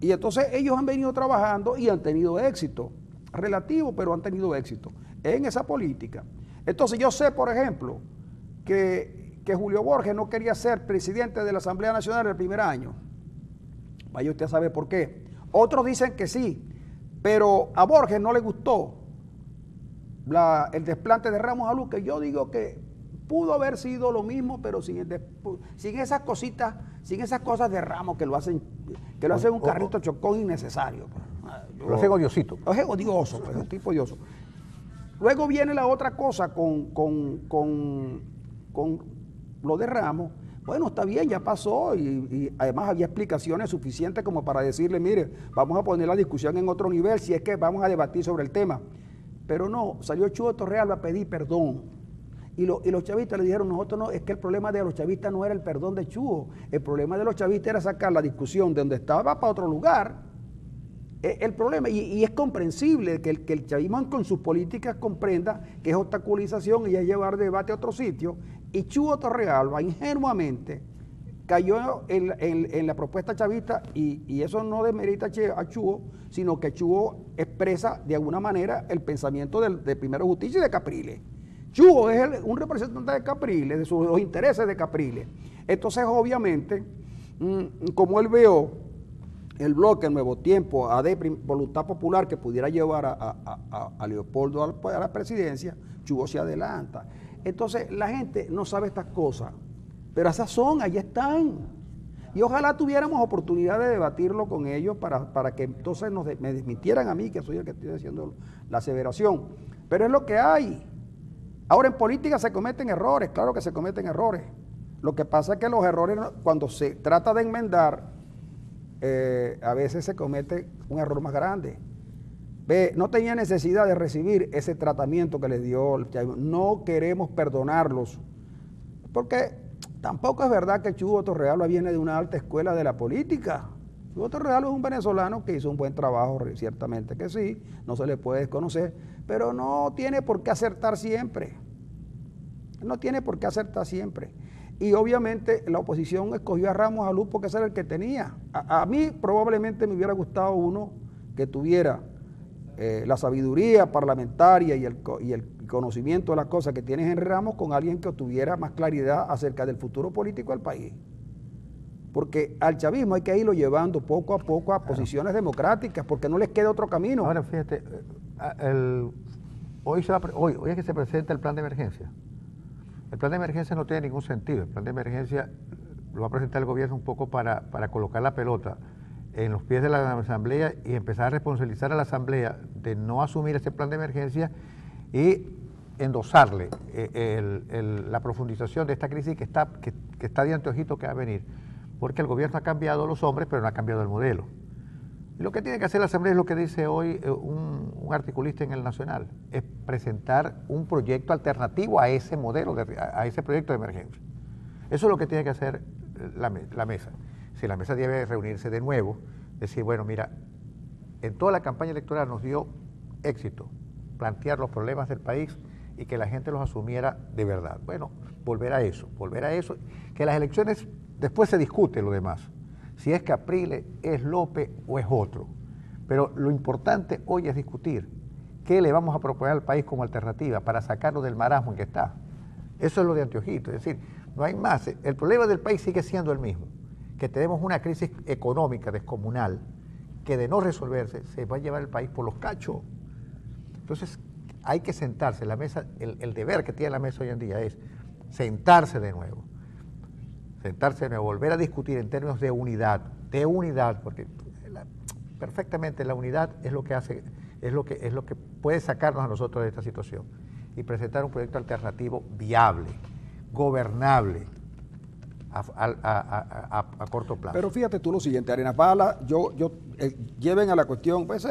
Y entonces ellos han venido trabajando y han tenido éxito, relativo, pero han tenido éxito en esa política. Entonces yo sé, por ejemplo, que Julio Borges no quería ser presidente de la Asamblea Nacional el primer año. Vaya usted a saber por qué. Otros dicen que sí, pero a Borges no le gustó el desplante de Ramos a Luque. Yo digo que pudo haber sido lo mismo, pero sin esas cositas, sin esas cosas de Ramos que lo hacen un carrito chocón innecesario. Lo hace odiosito. Lo hace odioso, pues, un tipo odioso. Luego viene la otra cosa con lo de Ramos. Bueno, está bien, ya pasó y además había explicaciones suficientes como para decirle, mire, vamos a poner la discusión en otro nivel si es que vamos a debatir sobre el tema. Pero no, salió Chugo Torrealba a pedir perdón. Y los chavistas le dijeron, nosotros no, es que el problema de los chavistas no era el perdón de Chugo, el problema de los chavistas era sacar la discusión de donde estaba para otro lugar. El problema, y es comprensible que el chavismo con sus políticas comprenda que es obstaculización y es llevar debate a otro sitio, y Chugo Torrealba ingenuamente cayó en la propuesta chavista, y eso no demerita a Chugo, sino que Chugo expresa de alguna manera el pensamiento de Primero Justicia y de Capriles. Chugo es un representante de Capriles, de los intereses de Capriles. Entonces, obviamente, como él veo el bloque Nuevo Tiempo, AD, Voluntad Popular, que pudiera llevar a Leopoldo a la presidencia, Chugo se adelanta. Entonces, la gente no sabe estas cosas, pero esas son, ahí están. Y ojalá tuviéramos oportunidad de debatirlo con ellos para que entonces me desmintieran a mí, que soy el que estoy haciendo la aseveración. Pero es lo que hay. Ahora, en política se cometen errores, claro que se cometen errores. Lo que pasa es que los errores, cuando se trata de enmendar, a veces se comete un error más grande. No tenía necesidad de recibir ese tratamiento que les dio el chavismo. No queremos perdonarlos, porque tampoco es verdad que Chugo Torrealba viene de una alta escuela de la política. Chugo Torrealba es un venezolano que hizo un buen trabajo, ciertamente que sí, no se le puede desconocer, pero no tiene por qué acertar siempre. No tiene por qué acertar siempre. Y obviamente la oposición escogió a Ramos Alú porque ese era el que tenía. A mí probablemente me hubiera gustado uno que tuviera la sabiduría parlamentaria y el conocimiento de las cosas que tiene Henry Ramos, con alguien que tuviera más claridad acerca del futuro político del país. Porque al chavismo hay que irlo llevando poco a poco a posiciones democráticas, porque no les queda otro camino. Ahora, fíjate, hoy es que se presenta el plan de emergencia. El plan de emergencia no tiene ningún sentido. El plan de emergencia lo va a presentar el gobierno un poco para colocar la pelota en los pies de la Asamblea y empezar a responsabilizar a la Asamblea de no asumir ese plan de emergencia y endosarle la profundización de esta crisis que está de anteojito que va a venir, porque el gobierno ha cambiado los hombres, pero no ha cambiado el modelo. Y lo que tiene que hacer la Asamblea es lo que dice hoy un articulista en el Nacional, es presentar un proyecto alternativo a ese modelo, a ese proyecto de emergencia. Eso es lo que tiene que hacer la mesa. Si la mesa debe reunirse de nuevo, decir, bueno, mira, en toda la campaña electoral nos dio éxito plantear los problemas del país y que la gente los asumiera de verdad. Bueno, volver a eso, que las elecciones después se discute lo demás. Si es Capriles, es López o es otro. Pero lo importante hoy es discutir qué le vamos a proponer al país como alternativa para sacarlo del marasmo en que está. Eso es lo de anteojito, es decir, no hay más. El problema del país sigue siendo el mismo, que tenemos una crisis económica descomunal que de no resolverse se va a llevar el país por los cachos. Entonces hay que sentarse, la mesa, el deber que tiene la mesa hoy en día es sentarse de nuevo, volver a discutir en términos de unidad, porque perfectamente la unidad es lo que hace, es lo que puede sacarnos a nosotros de esta situación y presentar un proyecto alternativo viable, gobernable, a corto plazo. Pero fíjate tú lo siguiente, Arenas, lleven a la cuestión, pues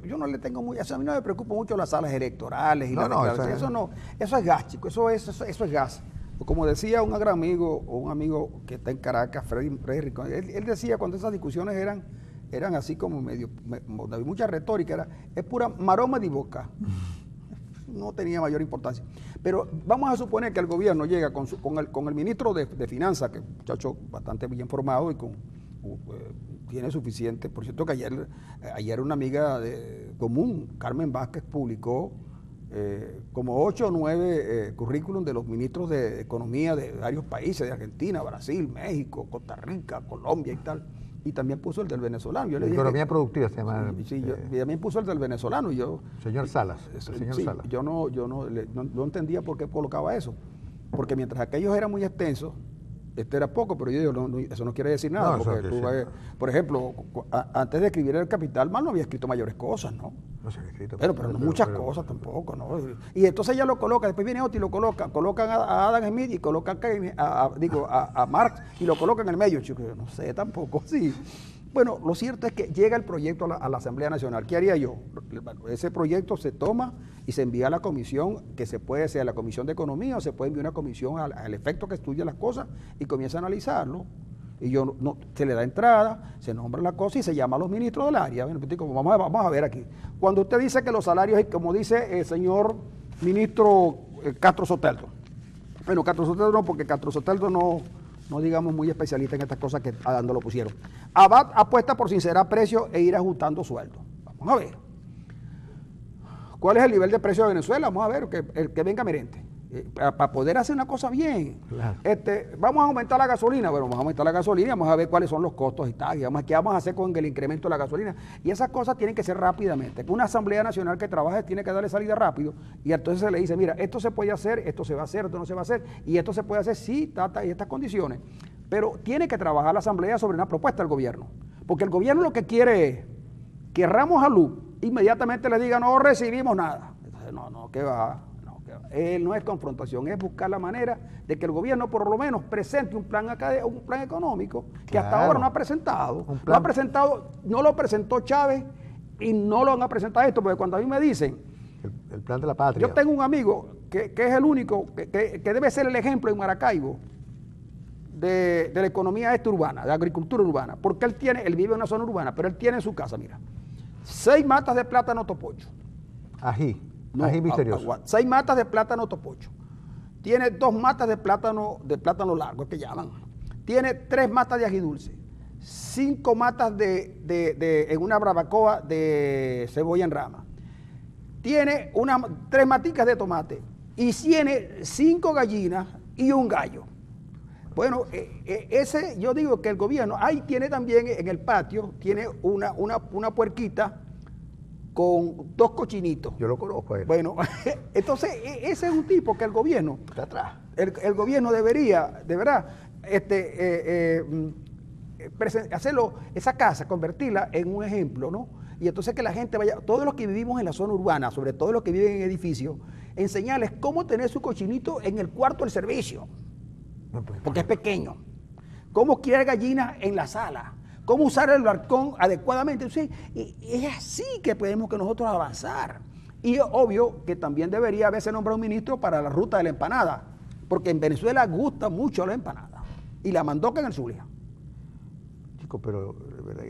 yo no le tengo muy, a mí no me preocupa mucho las salas electorales y eso es gas, chico, eso es gas. Como decía un gran amigo, o un amigo que está en Caracas, Freddy Rincón, él decía cuando esas discusiones eran así como medio, había mucha retórica, es pura maroma de boca. No tenía mayor importancia. Pero vamos a suponer que el gobierno llega con el ministro de Finanzas, que es un muchacho bastante bien formado y tiene suficiente. Por cierto que ayer una amiga común, Carmen Vázquez, publicó como 8 o 9 currículum de los ministros de Economía de varios países, de Argentina, Brasil, México, Costa Rica, Colombia y tal. Y también puso el del venezolano. Yo le dije Economía productiva se llama. Sí, y también puso el del venezolano. Y yo, señor Salas. Salas. Yo no entendía por qué colocaba eso. Porque mientras aquellos eran muy extensos, este era poco, pero yo digo, eso no quiere decir nada. Porque tú ves, por ejemplo, antes de escribir El Capital, mal no había escrito mayores cosas, ¿no? No se había escrito. Pero no muchas cosas tampoco, ¿no? Y entonces ella lo coloca, después viene otro y lo colocan a Adam Smith y colocan a Marx y lo colocan en el medio, chico. Yo no sé tampoco, sí. Bueno, lo cierto es que llega el proyecto a la Asamblea Nacional. ¿Qué haría yo? Ese proyecto se toma y se envía a la comisión, que se puede ser la Comisión de Economía o se puede enviar una comisión al efecto que estudia las cosas y comienza a analizarlo. Y se le da entrada, se nombra la cosa y se llama a los ministros del área. Vamos a ver aquí. Cuando usted dice que los salarios, como dice el señor ministro Castro Soteldo. Bueno, Castro Soteldo no, porque Castro Soteldo no digamos muy especialista en estas cosas que a Dando lo pusieron. Abad apuesta por sincerar precios e ir ajustando sueldos. Vamos a ver. ¿Cuál es el nivel de precio de Venezuela? Vamos a ver, que venga merente. Para poder hacer una cosa bien. Claro. Vamos a aumentar la gasolina. Bueno, vamos a aumentar la gasolina, vamos a ver cuáles son los costos y tal. ¿Qué vamos a hacer con el incremento de la gasolina? Y esas cosas tienen que ser rápidamente. Una Asamblea Nacional que trabaje tiene que darle salida rápido. Y entonces se le dice, mira, esto se puede hacer, esto se va a hacer, esto no se va a hacer. Y esto se puede hacer, sí, y estas condiciones. Pero tiene que trabajar la Asamblea sobre una propuesta del gobierno. Porque el gobierno lo que quiere es que Ramos Alú inmediatamente le diga, no recibimos nada. Entonces, ¿qué va? No es confrontación, es buscar la manera de que el gobierno por lo menos presente un plan económico que hasta ahora no ha presentado. No lo presentó Chávez y no lo han presentado esto, porque cuando a mí me dicen el plan de la patria. Yo tengo un amigo que es el único, que debe ser el ejemplo en Maracaibo de la economía urbana, de la agricultura urbana, porque él vive en una zona urbana, pero él tiene en su casa, mira, 6 matas de plátano topocho. Ají misterioso. 6 matas de plátano topocho. Tiene 2 matas de plátano largo, que llaman. Tiene 3 matas de ají dulce. 5 matas en una barbacoa de cebolla en rama. Tiene 3 maticas de tomate. Y tiene 5 gallinas y un gallo. Bueno, yo digo que el gobierno, ahí tiene también en el patio, tiene una puerquita con 2 cochinitos. Yo lo conozco a él. Bueno, entonces ese es un tipo que el gobierno, está atrás. El gobierno debería, de verdad, hacerlo, esa casa, convertirla en un ejemplo, ¿no? Y entonces que la gente vaya, todos los que vivimos en la zona urbana, sobre todo los que viven en edificios, enseñarles cómo tener su cochinito en el cuarto del servicio, porque es pequeño. Cómo criar gallinas en la sala. Cómo usar el balcón adecuadamente. Entonces, es así que podemos que nosotros avanzar. Y obvio que también debería haberse nombrado un ministro para la ruta de la empanada, porque en Venezuela gusta mucho la empanada y la mandoca en el Zulia. Chico, pero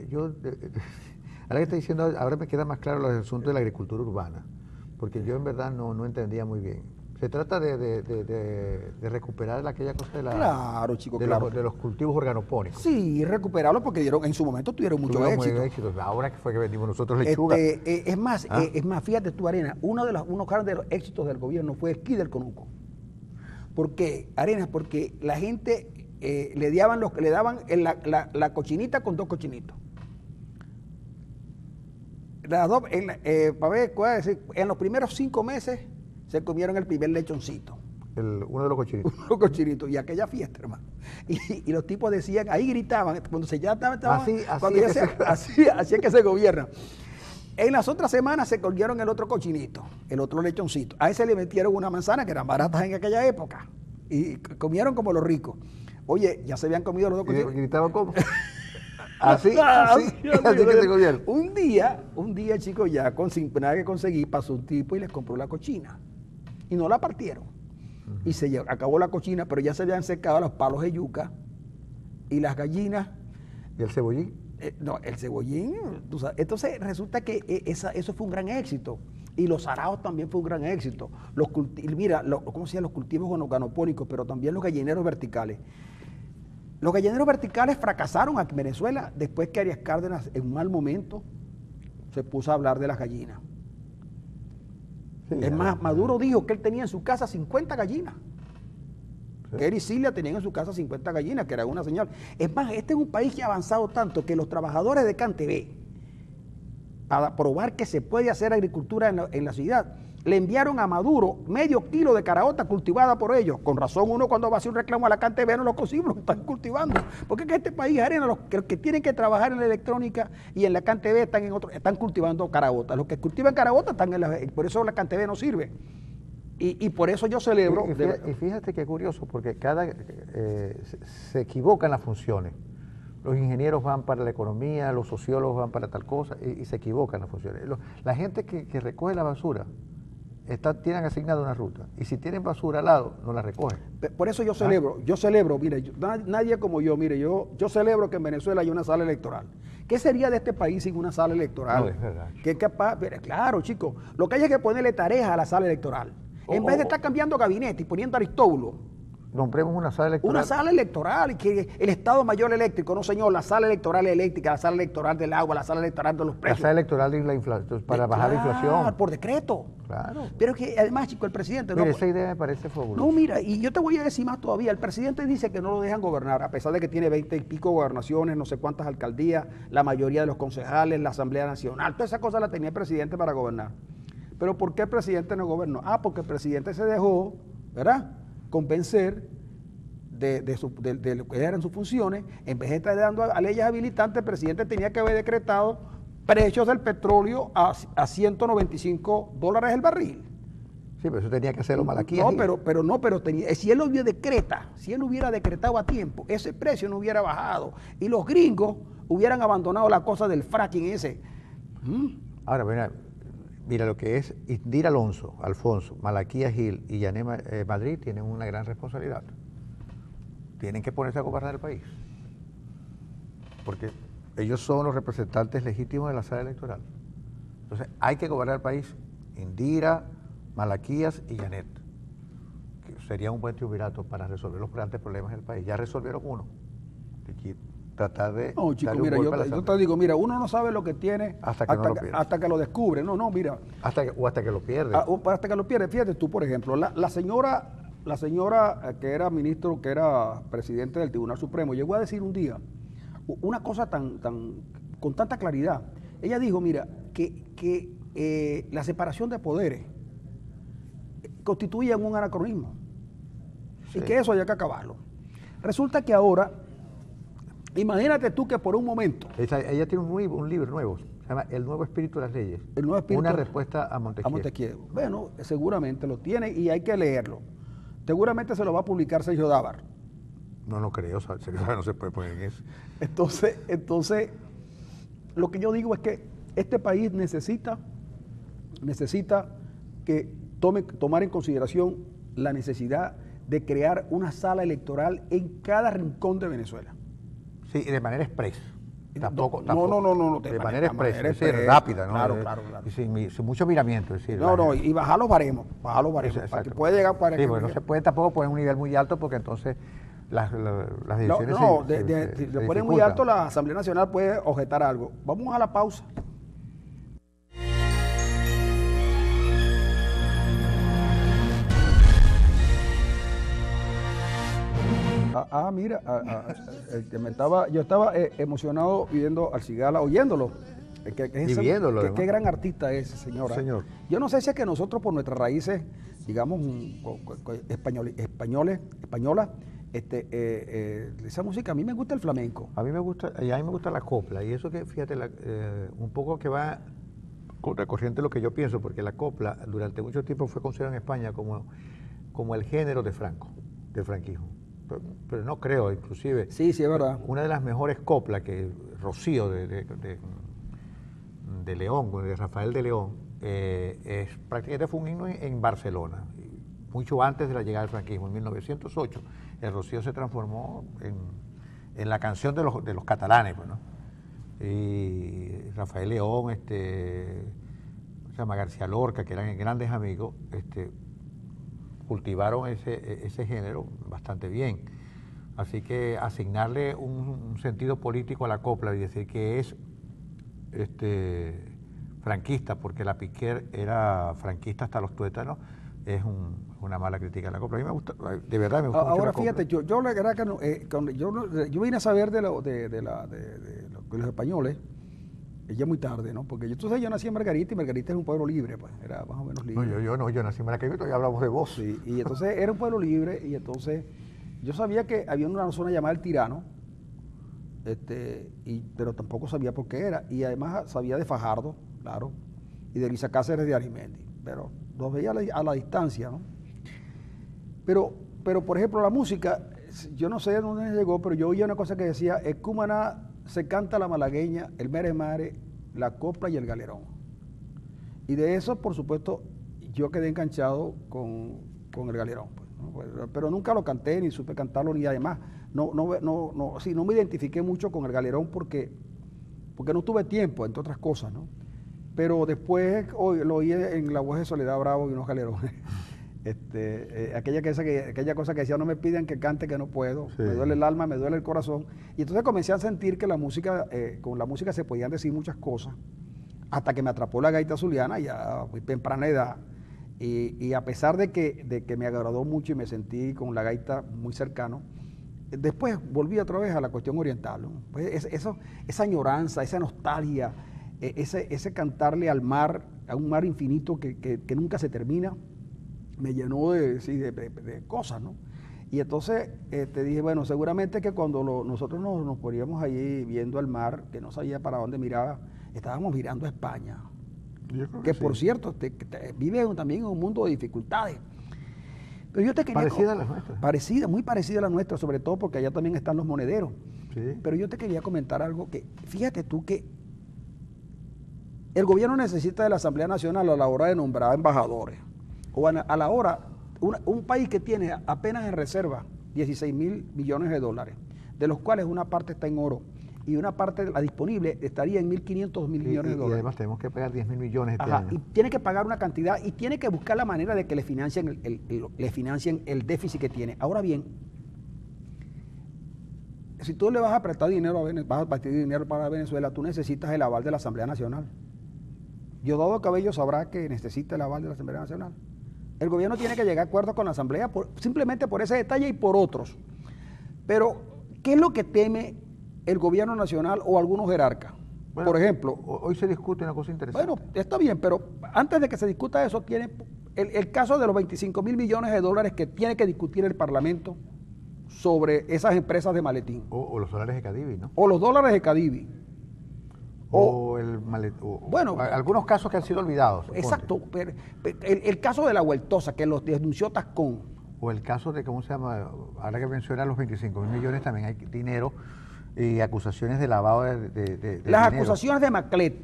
yo, ahora que está diciendo, ahora me queda más claro los asuntos de la agricultura urbana, porque yo en verdad no entendía muy bien. Se trata de recuperar aquella cosa claro, chico, de los cultivos organopónicos. Sí, recuperarlos porque en su momento tuvieron mucho éxito. Ahora que fue que vendimos nosotros lechuga. Es más, fíjate tú, Arena, uno de los éxitos del gobierno fue el esquí del conuco. ¿Por qué, Arena? Porque la gente le daban la cochinita con 2 cochinitos. Para ver, en los primeros 5 meses se comieron el primer lechoncito. Uno de los cochinitos. Uno de los cochinitos. Y aquella fiesta, hermano. Y los tipos decían, ahí gritaban, cuando se ya estaban, así es que se gobierna. En las otras semanas se comieron el otro cochinito, el otro lechoncito. A ese le metieron una manzana que eran baratas en aquella época. Y comieron como los ricos. Oye, ya se habían comido los dos ¿Y cochinos. gritaban cómo? Así que se comieron. Un día, chicos, ya sin nada que conseguir, pasó un tipo y les compró la cochina. Y no la partieron. Y acabó la cochina, pero ya se habían secado los palos de yuca y las gallinas. ¿Y el cebollín? No, el cebollín, tú sabes. Entonces resulta que eso fue un gran éxito. Y los araos también fue un gran éxito. ¿Cómo se llaman los cultivos organopónicos? Pero también los gallineros verticales. Los gallineros verticales fracasaron aquí en Venezuela después que Arias Cárdenas, en un mal momento, se puso a hablar de las gallinas. Sí, Es más, Maduro dijo que él tenía en su casa 50 gallinas. Sí. Que él y Cilia tenían en su casa 50 gallinas, que era una señal. Es más, este es un país que ha avanzado tanto que los trabajadores de CanTV, para probar que se puede hacer agricultura en la ciudad, le enviaron a Maduro medio kilo de caraota cultivada por ellos. Con razón, uno cuando va a hacer un reclamo a la CanTV no lo consigue, lo están cultivando. Porque es que este país, Arena, los que tienen que trabajar en la electrónica y en la CanTV están cultivando caraotas. Los que cultivan caraotas por eso la CanTV no sirve. Y por eso yo celebro. Y fíjate qué curioso, porque se equivocan las funciones. Los ingenieros van para la economía, los sociólogos van para tal cosa, y se equivocan las funciones. La gente que recoge la basura tienen asignada una ruta, y si tienen basura al lado, no la recogen. Por eso yo celebro, mire, nadie como yo, mire, yo celebro que en Venezuela hay una sala electoral. ¿Qué sería de este país sin una sala electoral? No, es verdad. ¿Qué capaz? Pero claro, chicos, lo que hay es que ponerle tareas a la sala electoral. En vez de estar cambiando gabinete y poniendo Aristóbulo. Nombremos una sala electoral. Una sala electoral, y que el Estado Mayor Eléctrico, no señor, la sala electoral eléctrica, la sala electoral del agua, la sala electoral de los precios. La sala electoral de la inflación, para bajar la inflación. Por decreto. Claro. Pero es que además, chico, el presidente... Mira, esa idea me parece fabulosa. No, mira, y yo te voy a decir más todavía, el presidente dice que no lo dejan gobernar, a pesar de que tiene 20 y pico gobernaciones, no sé cuántas alcaldías, la mayoría de los concejales, la Asamblea Nacional, toda esa cosa la tenía el presidente para gobernar. Pero ¿por qué el presidente no gobernó? Porque el presidente se dejó, ¿verdad?, convencer de lo que eran sus funciones. En vez de estar dando a leyes habilitantes, el presidente tenía que haber decretado precios del petróleo a $195 el barril. Sí, pero eso tenía que hacerlo Malaquía. Pero si él lo hubiera decretado a tiempo, ese precio no hubiera bajado y los gringos hubieran abandonado la cosa del fracking ese. Ahora, mira lo que es Indira Alfonso, Malaquía Gil y Yané Madrid tienen una gran responsabilidad. Tienen que ponerse a gobernar el país, porque ellos son los representantes legítimos de la sala electoral. Entonces hay que gobernar el país. Indira, Malaquías y Yanet, que sería un buen triunvirato para resolver los grandes problemas del país. Ya resolvieron uno. Tratar de... No, chico, mira, yo te digo, mira, uno no sabe lo que tiene hasta que lo descubre. No, mira. Hasta que lo pierde. Hasta que lo pierde. Fíjate tú, por ejemplo, la señora que era ministro, que era presidente del Tribunal Supremo, llegó a decir un día una cosa con tanta claridad. Ella dijo, mira, que la separación de poderes constituye un anacronismo, sí, y que eso hay que acabarlo. Resulta que ahora, imagínate tú que por un momento... Ella tiene un libro nuevo, se llama El Nuevo Espíritu de las Leyes. El Nuevo Espíritu. Una respuesta a Montesquieu. A Montesquieu. Bueno, seguramente lo tiene y hay que leerlo. Seguramente se lo va a publicar Sergio Dávar. No creo, Sergio Dávar no se puede poner en eso. Entonces, lo que yo digo es que este país necesita que tomar en consideración la necesidad de crear una sala electoral en cada rincón de Venezuela. Sí, y de manera expresa. Tampoco. No. De manera expresa, es decir, rápida, ¿no? Claro. Y sin mucho miramiento, es decir. Y bajar los baremos, para que pueda llegar para... Sí, bueno, no se puede tampoco poner un nivel muy alto porque entonces las decisiones si le ponen muy alto, la Asamblea Nacional puede objetar algo. Vamos a la pausa. Mira, yo estaba emocionado viendo al Cigala, oyéndolo. Viéndolo. Qué gran artista es ese señor. Señor. Yo no sé si es que nosotros por nuestras raíces, digamos, españolas, esa música, a mí me gusta el flamenco. A mí me gusta la copla, y eso que, fíjate, un poco que va contracorriente lo que yo pienso, porque la copla durante mucho tiempo fue considerada en España como el género de Franco, del franquismo. pero no creo, inclusive. Sí, sí, es verdad. Una de las mejores coplas que Rocío de León, de Rafael de León, prácticamente fue un himno en Barcelona, mucho antes de la llegada del franquismo. En 1908, el Rocío se transformó en la canción de los catalanes, pues, ¿no? Y Rafael León, se llama García Lorca, que eran grandes amigos, cultivaron ese género bastante bien. Así que asignarle un sentido político a la copla y decir que es franquista, porque la Piquer era franquista hasta los tuétanos, es una mala crítica a la copla. A mí me gusta, de verdad me gusta mucho Ahora la copla. fíjate, yo la verdad que yo vine a saber de los españoles ya muy tarde, ¿no? Porque yo nací en Margarita y Margarita es un pueblo libre, pues, era más o menos libre. No, yo nací en Maracaibo y hablamos de vos. Sí, y entonces era un pueblo libre y entonces yo sabía que había una zona llamada El Tirano, pero tampoco sabía por qué era. Y además sabía de Fajardo, claro, y de Elisa Cáceres de Arismendi, pero los veía a la distancia, ¿no? Pero, por ejemplo, la música, yo no sé de dónde llegó, pero yo oía una cosa que decía, en Cumaná se canta la malagueña, el mere mare, la copla y el galerón. Y de eso, por supuesto, yo quedé enganchado con el galerón, pues, ¿no? Pero nunca lo canté, ni supe cantarlo, ni además, no me identifiqué mucho con el galerón porque no tuve tiempo, entre otras cosas, ¿no? Pero después lo oí en La Voz de Soledad Bravo y unos galerones. Aquella cosa que decía, no me piden que cante que no puedo, sí. Me duele el alma, me duele el corazón. Y entonces comencé a sentir que con la música se podían decir muchas cosas, hasta que me atrapó la gaita zuliana ya a muy temprana edad. Y a pesar de que me agradó mucho y me sentí con la gaita muy cercano, después volví otra vez a la cuestión oriental, ¿no? Pues esa añoranza, esa nostalgia, ese cantarle al mar, a un mar infinito que nunca se termina, me llenó de cosas, ¿no? Y entonces te dije, bueno, seguramente que cuando nosotros nos poníamos allí viendo el mar, que no sabía para dónde miraba, estábamos mirando a España, que sí. Por cierto, vive también en un mundo de dificultades. Pero yo te quería... Parecida a la nuestra. Muy parecida a la nuestra, sobre todo porque allá también están los monederos. Sí. Pero yo te quería comentar algo que, fíjate tú que el gobierno necesita de la Asamblea Nacional a la hora de nombrar embajadores. O a la hora, un país que tiene apenas en reserva 16.000 millones de dólares, de los cuales una parte está en oro y una parte, la disponible, estaría en 1.500 millones de dólares. Y además tenemos que pagar 10.000 millones este año. Y tiene que pagar una cantidad y tiene que buscar la manera de que le financien el déficit que tiene. Ahora bien, si tú le vas a prestar dinero para Venezuela, tú necesitas el aval de la Asamblea Nacional. Diosdado Cabello sabrá que necesita el aval de la Asamblea Nacional. El gobierno tiene que llegar a acuerdos con la Asamblea simplemente por ese detalle y por otros. Pero, ¿qué es lo que teme el gobierno nacional o algunos jerarcas? Bueno, por ejemplo... Hoy se discute una cosa interesante. Bueno, está bien, pero antes de que se discuta eso, tiene el caso de los 25.000 millones de dólares que tiene que discutir el Parlamento sobre esas empresas de maletín. O los dólares de Cadivi, ¿no? O los dólares de Cadivi. Bueno, algunos casos que han sido olvidados. Exacto. El caso de la Vueltosa, que los denunció Tascón. O el caso de, ¿cómo se llama? Ahora que menciona los 25.000 millones, también hay dinero y acusaciones de lavado de las dinero. Acusaciones de Maclet.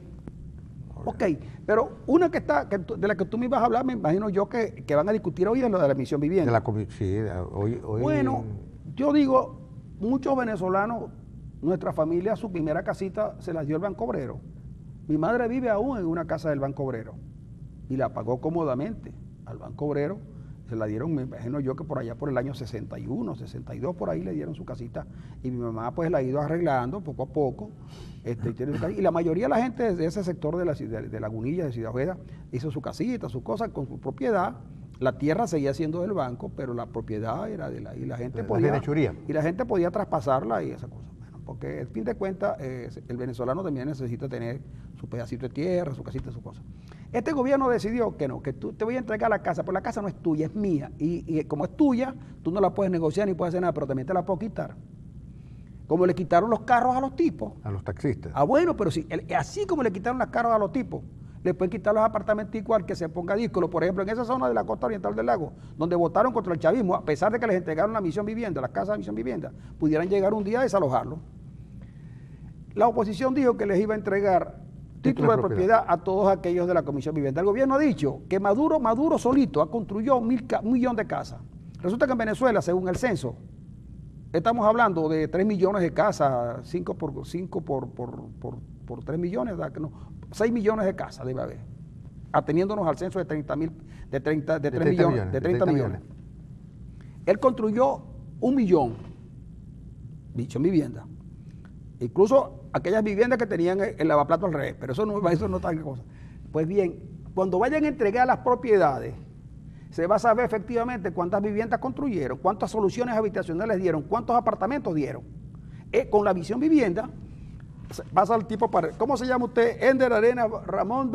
Ok, pero una de la que tú me ibas a hablar, me imagino yo que van a discutir hoy es lo de la misión vivienda. Sí, hoy... Bueno, yo digo, muchos venezolanos, nuestra familia, su primera casita se la dio el Banco Obrero. Mi madre vive aún en una casa del Banco Obrero y la pagó cómodamente al Banco Obrero. Se la dieron, me imagino yo que por allá por el año 61, 62, por ahí le dieron su casita y mi mamá pues la ha ido arreglando poco a poco. Y la mayoría de la gente de ese sector de Lagunilla, de Ciudad Ojeda, hizo su casita, sus cosas con su propiedad. La tierra seguía siendo del banco, pero la propiedad era de la gente podía traspasarla y esa cosa. Porque al fin de cuentas el venezolano también necesita tener su pedacito de tierra, su casita, su cosa. Este gobierno decidió que no, que tú te voy a entregar la casa, pero la casa no es tuya, es mía. Y como es tuya, tú no la puedes negociar ni puedes hacer nada, pero también te la puedo quitar. Como le quitaron los carros a los tipos. A los taxistas. Bueno, pero sí, así como le quitaron los carros a los tipos, le pueden quitar los apartamenticos al que se ponga díscolo. Por ejemplo, en esa zona de la costa oriental del lago, donde votaron contra el chavismo, a pesar de que les entregaron la misión vivienda, las casas de misión vivienda, pudieran llegar un día a desalojarlo. La oposición dijo que les iba a entregar título de propiedad a todos aquellos de la Comisión Vivienda. El gobierno ha dicho que Maduro solito construyó 1.000.000 de casas. Resulta que en Venezuela, según el censo, estamos hablando de 3 millones de casas, 5 por 3 millones, no, 6 millones de casas debe haber, ateniéndonos al censo de 30 millones. Él construyó 1 millón, dicho en vivienda. Incluso aquellas viviendas que tenían el lavaplato al revés, pero eso no es tal cosa. Pues bien, cuando vayan a entregar las propiedades, se va a saber efectivamente cuántas viviendas construyeron, cuántas soluciones habitacionales dieron, cuántos apartamentos dieron. Con la visión vivienda, pasa el tipo para... ¿Cómo se llama usted? Ender Arenas, Ramón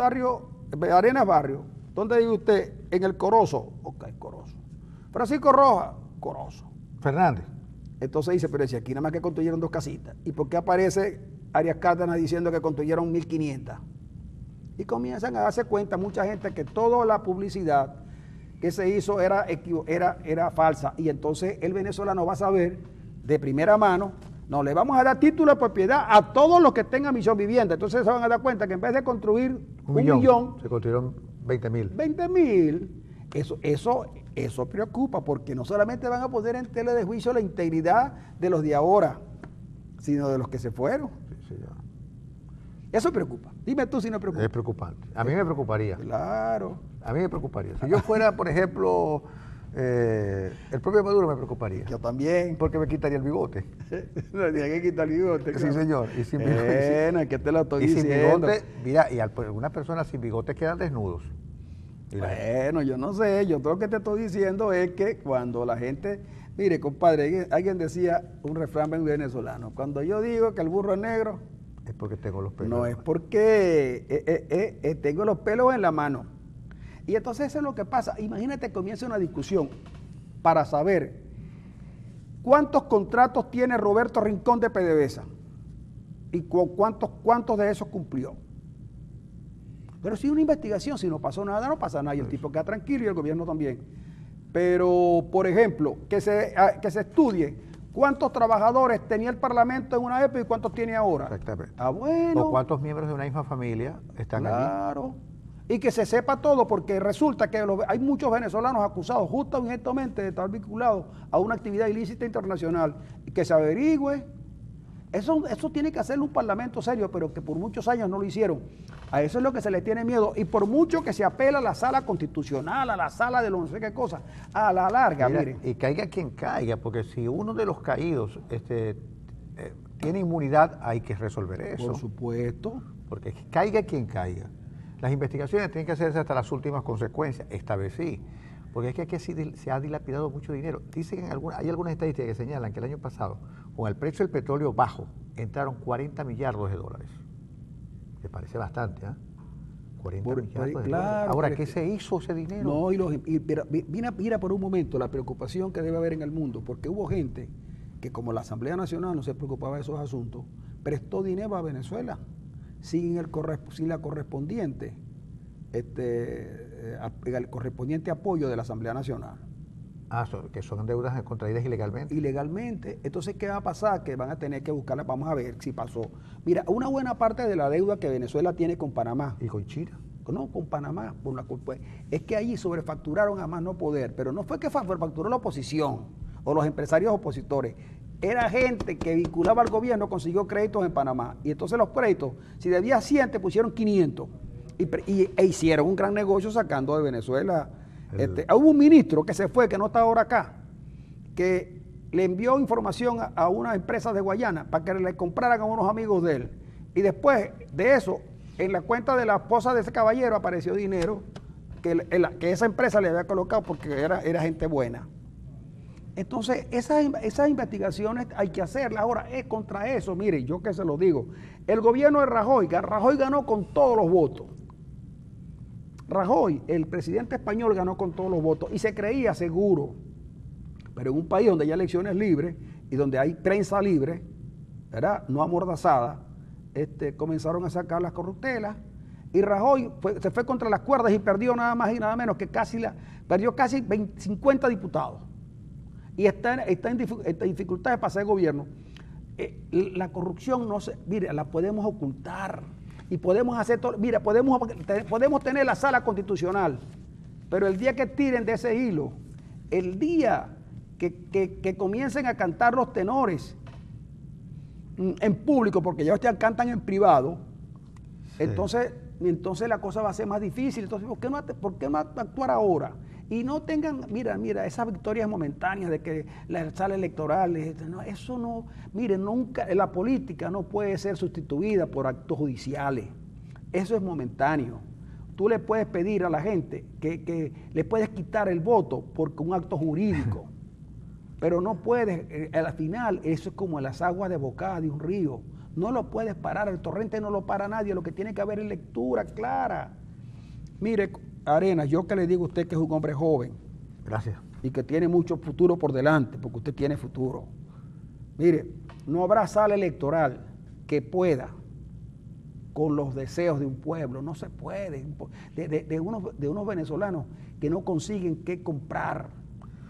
Arenas Barrio. ¿Dónde vive usted? En el Corozo. Ok, Corozo. Francisco Rojas, Corozo. Fernández. Entonces dice, pero si aquí nada más que construyeron 2 casitas. ¿Y por qué aparece Arias Cárdenas diciendo que construyeron 1.500? Y comienzan a darse cuenta mucha gente que toda la publicidad que se hizo era falsa. Y entonces el venezolano va a saber de primera mano, no, le vamos a dar título de propiedad a todos los que tengan misión vivienda. Entonces se van a dar cuenta que en vez de construir un millón, se construyeron 20.000. 20.000. Eso preocupa, porque no solamente van a poner en tela de juicio la integridad de los de ahora, sino de los que se fueron. Sí, eso preocupa. Dime tú si no preocupa. Es preocupante. A mí me preocuparía. Claro. A mí me preocuparía. Si yo fuera, por ejemplo, el propio Maduro, me preocuparía. Yo también. Porque me quitaría el bigote. No, tiene que quitar el bigote. Sí, claro. señor. Y sin bigote. Bueno, que te lo estoy diciendo. Sin bigote, mira, y algunas personas sin bigote quedan desnudos. Bueno, yo no sé, yo lo que te estoy diciendo es que cuando la gente, mire compadre, alguien decía un refrán venezolano, cuando yo digo que el burro es negro, es porque tengo los pelos. No es porque tengo los pelos en la mano. Y entonces eso es lo que pasa. Imagínate que comienza una discusión para saber cuántos contratos tiene Roberto Rincón de PDVSA y cuántos de esos cumplió. Pero si una investigación, si no pasó nada, no pasa nada, y el tipo queda tranquilo y el gobierno también. Pero, por ejemplo, que se estudie cuántos trabajadores tenía el Parlamento en una época y cuántos tiene ahora. Exactamente. Ah, bueno. O cuántos miembros de una misma familia están allí. Claro. Y que se sepa todo, porque resulta que hay muchos venezolanos acusados justamente de estar vinculados a una actividad ilícita internacional, y que se averigüe. Eso tiene que hacerlo un parlamento serio, pero que por muchos años no lo hicieron. A eso es lo que se le tiene miedo. Y por mucho que se apela a la sala constitucional, a la sala de lo no sé qué cosa, a la larga, mira, miren. Y caiga quien caiga, porque si uno de los caídos tiene inmunidad, hay que resolver eso. Por supuesto. Porque caiga quien caiga. Las investigaciones tienen que hacerse hasta las últimas consecuencias, esta vez sí. Porque es que aquí se ha dilapidado mucho dinero. Dicen hay algunas estadísticas que señalan que el año pasado, con el precio del petróleo bajo, entraron 40 millardos de dólares. Me parece bastante, ¿eh? 40 millardos de dólares. Ahora, ¿qué se hizo ese dinero? No, mira por un momento la preocupación que debe haber en el mundo, porque hubo gente que, como la Asamblea Nacional no se preocupaba de esos asuntos, prestó dinero a Venezuela sin la correspondiente el correspondiente apoyo de la Asamblea Nacional. Que son deudas contraídas ilegalmente. Ilegalmente. Entonces, ¿qué va a pasar? Que van a tener que buscarla. Vamos a ver si pasó. Mira, una buena parte de la deuda que Venezuela tiene con Panamá. ¿Y con China? No, con Panamá. Es que allí sobrefacturaron a más no poder. Pero no fue que sobrefacturó la oposición o los empresarios opositores. Era gente que vinculaba al gobierno, consiguió créditos en Panamá. Y entonces los créditos, si debía 100, te pusieron 500. E hicieron un gran negocio sacando de Venezuela. Hubo un ministro que se fue, que no está ahora acá, que le envió información a unas empresas de Guayana para que le compraran a unos amigos de él. Y después de eso, en la cuenta de la esposa de ese caballero apareció dinero que esa empresa le había colocado porque era gente buena. Entonces, esas investigaciones hay que hacerlas. Ahora, es contra eso, mire, yo que se lo digo, el gobierno de Rajoy ganó con todos los votos. Rajoy, el presidente español, ganó con todos los votos y se creía seguro. Pero en un país donde hay elecciones libres y donde hay prensa libre, ¿verdad?, no amordazada, comenzaron a sacar las corruptelas Y Rajoy se fue contra las cuerdas y perdió nada más y nada menos que perdió casi 50 diputados. Y está en dificultades para hacer gobierno. La corrupción mire, la podemos ocultar y podemos hacer todo. Mira, podemos tener la sala constitucional, pero el día que tiren de ese hilo, el día que comiencen a cantar los tenores en público, porque ya ustedes cantan en privado, sí. entonces la cosa va a ser más difícil. Entonces, ¿por qué no actuar ahora? Y no tengan, mira, esas victorias momentáneas de que las salas electorales, no, eso no, mire, nunca, la política no puede ser sustituida por actos judiciales. Eso es momentáneo. Tú le puedes pedir a la gente que le puedes quitar el voto por un acto jurídico, pero no puedes, al final, eso es como las aguas de bocada de un río. No lo puedes parar, el torrente no lo para nadie, lo que tiene que haber es lectura clara. Mire, Arenas, yo que le digo a usted que es un hombre joven. Gracias. Y que tiene mucho futuro por delante, porque usted tiene futuro. Mire, no habrá sala electoral que pueda con los deseos de un pueblo, no se puede. De unos venezolanos que no consiguen qué comprar.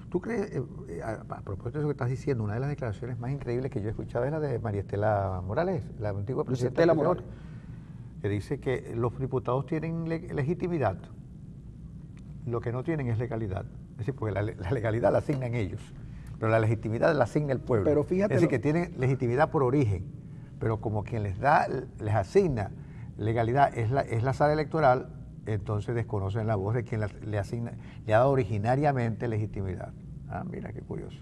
¿Tú crees, a propósito de eso que estás diciendo, una de las declaraciones más increíbles que yo he escuchado es la de María Estela Morales, la antigua presidenta de Morales, que dice que los diputados tienen legitimidad, lo que no tienen es legalidad. Es decir, porque la legalidad la asignan ellos, pero la legitimidad la asigna el pueblo. Pero fíjate, es decir, que tienen legitimidad por origen, pero como quien les asigna legalidad es la sala electoral, entonces desconocen la voz de quien le ha dado originariamente legitimidad. Ah, mira qué curioso.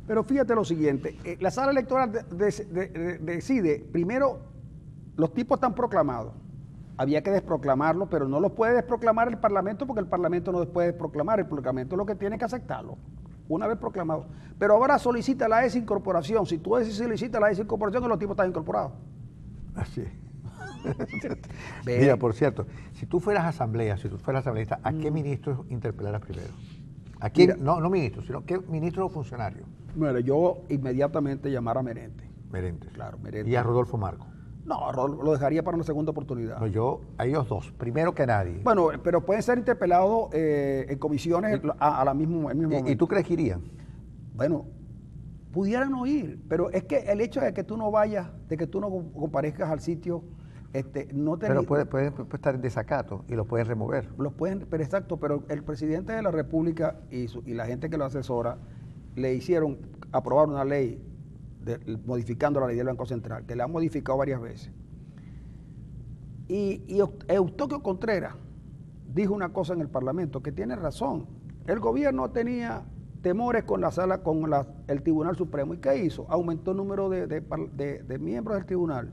Pero fíjate lo siguiente, la sala electoral decide, primero, los tipos están proclamados. Había que desproclamarlo, pero no lo puede desproclamar el Parlamento porque el Parlamento no los puede desproclamar. El Parlamento lo que tiene que aceptarlo, una vez proclamado. Pero ahora solicita la desincorporación. Si tú solicitas la desincorporación, los tipos están incorporados. Así es. Mira, por cierto, si tú fueras asambleísta, ¿a qué ministros interpelaras primero? ¿A quién? No ministros, sino ¿qué ministro o funcionario? Bueno, yo inmediatamente llamar a Merente. Merente. Claro, Merente. ¿Y a Rodolfo Marco? No, lo dejaría para una segunda oportunidad. No, a ellos dos, primero que nadie. Bueno, pero pueden ser interpelados en comisiones al mismo momento. ¿Y tú crees que irían? Bueno, pudieran no ir, pero es que el hecho de que tú no vayas, de que tú no comparezcas al sitio, no te... Pero pueden estar en desacato y los pueden remover. Pero exacto, pero el presidente de la República y la gente que lo asesora le hicieron aprobar una ley modificando la ley del Banco Central, que la han modificado varias veces. Y Eustoquio Contreras dijo una cosa en el Parlamento que tiene razón. El gobierno tenía temores con el Tribunal Supremo. ¿Y qué hizo? Aumentó el número de miembros del tribunal.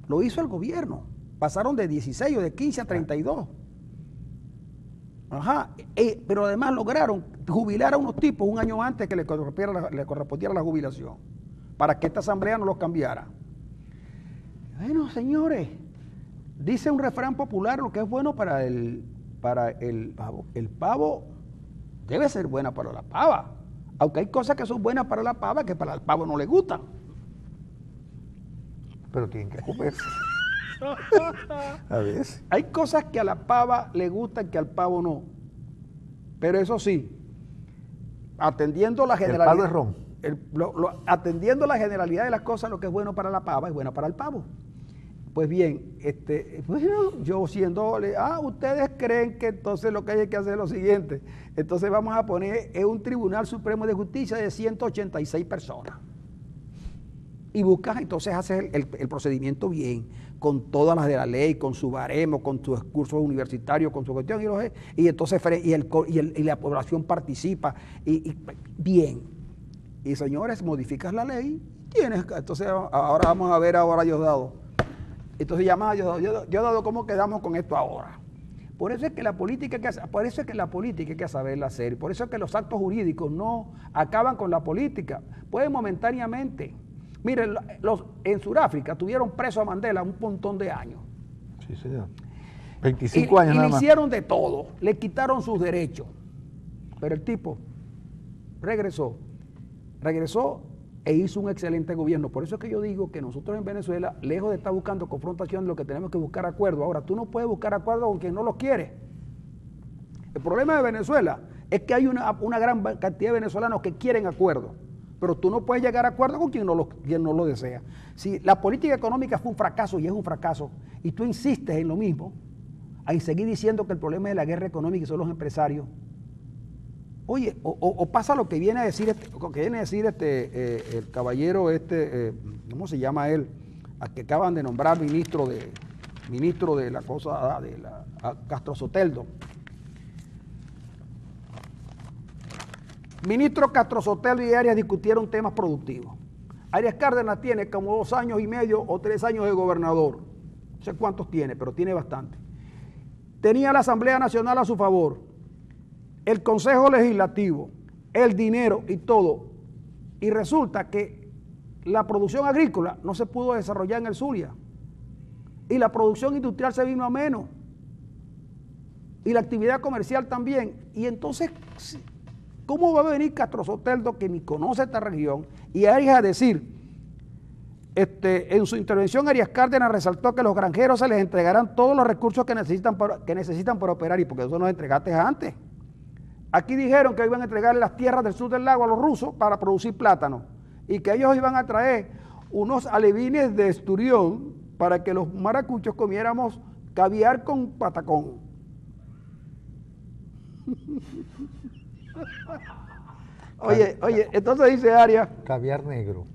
Lo hizo el gobierno. Pasaron de 16 o de 15 a 32. Ajá. Pero además lograron jubilar a unos tipos un año antes que le correspondiera la jubilación, para que esta asamblea no los cambiara. Bueno, señores, dice un refrán popular, lo que es bueno para el pavo. El pavo debe ser buena para la pava. Aunque hay cosas que son buenas para la pava que para el pavo no le gustan. Pero tienen que comerse. A veces. Hay cosas que a la pava le gustan que al pavo no. Pero eso sí, atendiendo la generalidad. El pavo es ron. Atendiendo la generalidad de las cosas, lo que es bueno para la pava es bueno para el pavo. Pues bien, bueno, yo siéndole, ustedes creen que entonces lo que hay que hacer es lo siguiente. Entonces vamos a poner un Tribunal Supremo de Justicia de 186 personas. Y buscas, entonces haces el procedimiento bien, con todas las de la ley, con su baremo, con sus cursos universitarios, con su cuestión, y entonces la población participa, y bien. Y señores, modificas la ley, entonces ahora vamos a ver a Diosdado. Entonces llamas a Diosdado, ¿cómo quedamos con esto ahora? Por eso es que la política hay que saberla hacer, por eso es que los actos jurídicos no acaban con la política, pueden momentáneamente. Miren, en Sudáfrica tuvieron preso a Mandela un montón de años. Sí, señor. 25 años nada más. Y le hicieron de todo, le quitaron sus derechos. Pero el tipo regresó e hizo un excelente gobierno. Por eso es que yo digo que nosotros en Venezuela, lejos de estar buscando confrontación, lo que tenemos que buscar acuerdo. Ahora, tú no puedes buscar acuerdo con quien no lo quiere. El problema de Venezuela es que hay una gran cantidad de venezolanos que quieren acuerdo, pero tú no puedes llegar a acuerdo con quien no lo desea. Si la política económica fue un fracaso y es un fracaso, y tú insistes en lo mismo, en seguir diciendo que el problema de la guerra económica son los empresarios, oye, o pasa lo que viene a decir el caballero ¿cómo se llama él? Al que acaban de nombrar ministro de la cosa Castro Soteldo. Ministro Castro Soteldo y Arias discutieron temas productivos. Arias Cárdenas tiene como 2 años y medio o 3 años de gobernador. No sé cuántos tiene, pero tiene bastante. Tenía la Asamblea Nacional a su favor, el Consejo Legislativo, el dinero y todo. Y resulta que la producción agrícola no se pudo desarrollar en el Zulia. Y la producción industrial se vino a menos. Y la actividad comercial también. Y entonces, ¿cómo va a venir Castro Soteldo, que ni conoce esta región, y Arias a decir, en su intervención Arias Cárdenas resaltó que los granjeros se les entregarán todos los recursos que necesitan para operar, y porque eso nos entregaste antes? Aquí dijeron que iban a entregar las tierras del sur del lago a los rusos para producir plátano, y que ellos iban a traer unos alevines de esturión para que los maracuchos comiéramos caviar con patacón. Oye, entonces dice Arias, caviar negro.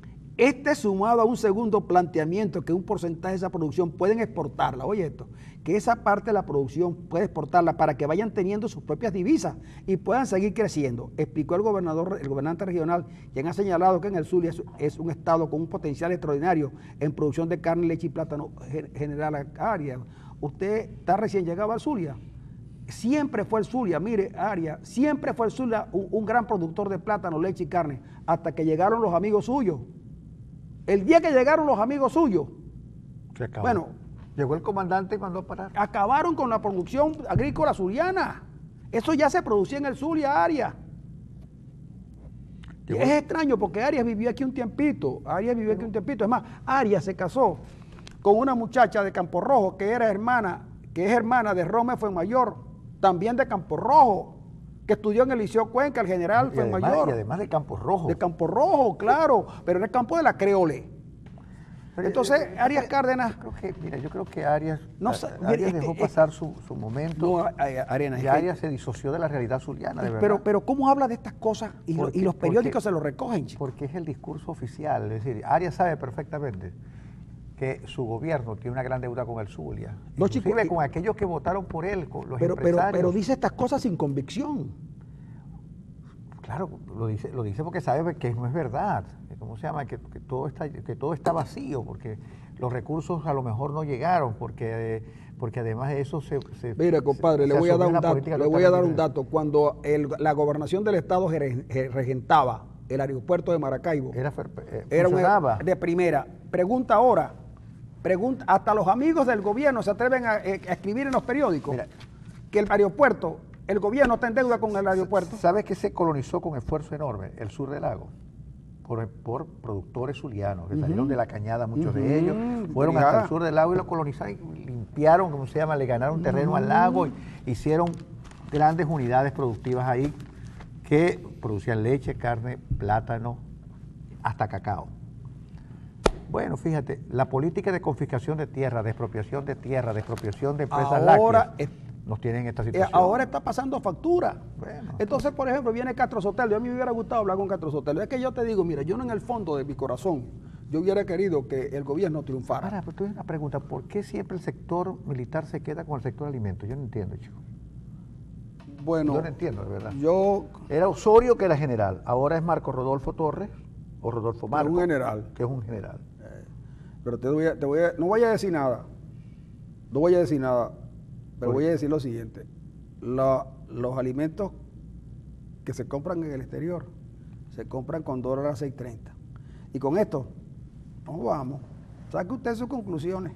Sumado a un segundo planteamiento, que un porcentaje de esa producción pueden exportarla, oye esto, que esa parte de la producción puede exportarla para que vayan teniendo sus propias divisas y puedan seguir creciendo, explicó el gobernante regional, quien ha señalado que en el Zulia es un estado con un potencial extraordinario en producción de carne, leche y plátano. General Arias, usted está recién llegado al Zulia. Siempre fue el Zulia, mire, Arias, siempre fue el Zulia un gran productor de plátano, leche y carne, hasta que llegaron los amigos suyos. El día que llegaron los amigos suyos, bueno, llegó el comandante y mandó a parar. Acabaron con la producción agrícola zuliana. Eso ya se producía en el Zulia, Arias. Es extraño porque Arias vivió aquí un tiempito. Es más, Arias se casó con una muchacha de Campo Rojo que es hermana de Rome Fuenmayor, también de Campo Rojo, que estudió en el Liceo Cuenca, el general Fuenmayor. Y además de Campo Rojo. De Campo Rojo, claro, pero en el campo de la Creole. Entonces, Arias Cárdenas... Yo creo que Arias dejó pasar su momento. Arias se disoció de la realidad zuliana, de verdad. Pero ¿cómo habla de estas cosas y los periódicos se lo recogen? Porque es el discurso oficial. Es decir, Arias sabe perfectamente que su gobierno tiene una gran deuda con el Zulia. Inclusive con aquellos que votaron por él, con los empresarios. Pero dice estas cosas sin convicción. Claro, lo dice porque sabe que no es verdad. ¿Cómo se llama? Que todo está vacío, porque los recursos a lo mejor no llegaron, porque además de eso Mira, compadre, le voy a dar un dato. Cuando la gobernación del estado regentaba el aeropuerto de Maracaibo, era de primera. Pregunta ahora, hasta los amigos del gobierno se atreven a escribir en los periódicos que el aeropuerto, el gobierno está en deuda con el aeropuerto. ¿Sabes que se colonizó con esfuerzo enorme el sur del lago? Por productores zulianos, que salieron de la cañada, muchos de ellos, fueron hasta el sur del lago y lo colonizaron, y limpiaron, ¿cómo se llama? Le ganaron terreno al lago, y hicieron grandes unidades productivas ahí que producían leche, carne, plátano, hasta cacao. Bueno, fíjate, la política de confiscación de tierra, de expropiación de tierra, de expropiación de empresas lácteas, nos tienen en esta situación. Ahora está pasando factura. Bueno, entonces, por ejemplo, viene Castro Soteldo. A mí me hubiera gustado hablar con Castro Soteldo. Es que yo te digo, mira, yo en el fondo de mi corazón, yo hubiera querido que el gobierno triunfara. Ahora, pero tú tienes una pregunta, ¿por qué siempre el sector militar se queda con el sector alimentos? Yo no entiendo, chico. Bueno, yo no entiendo, de verdad. Era Osorio, que era general, ahora es Marco Rodolfo Torres, o Rodolfo Marco. Un general. Que es un general. Pero no voy a decir nada. Pero voy a decir lo siguiente. Los alimentos que se compran en el exterior se compran con $6.30. Y con esto, nos vamos. Saque usted sus conclusiones.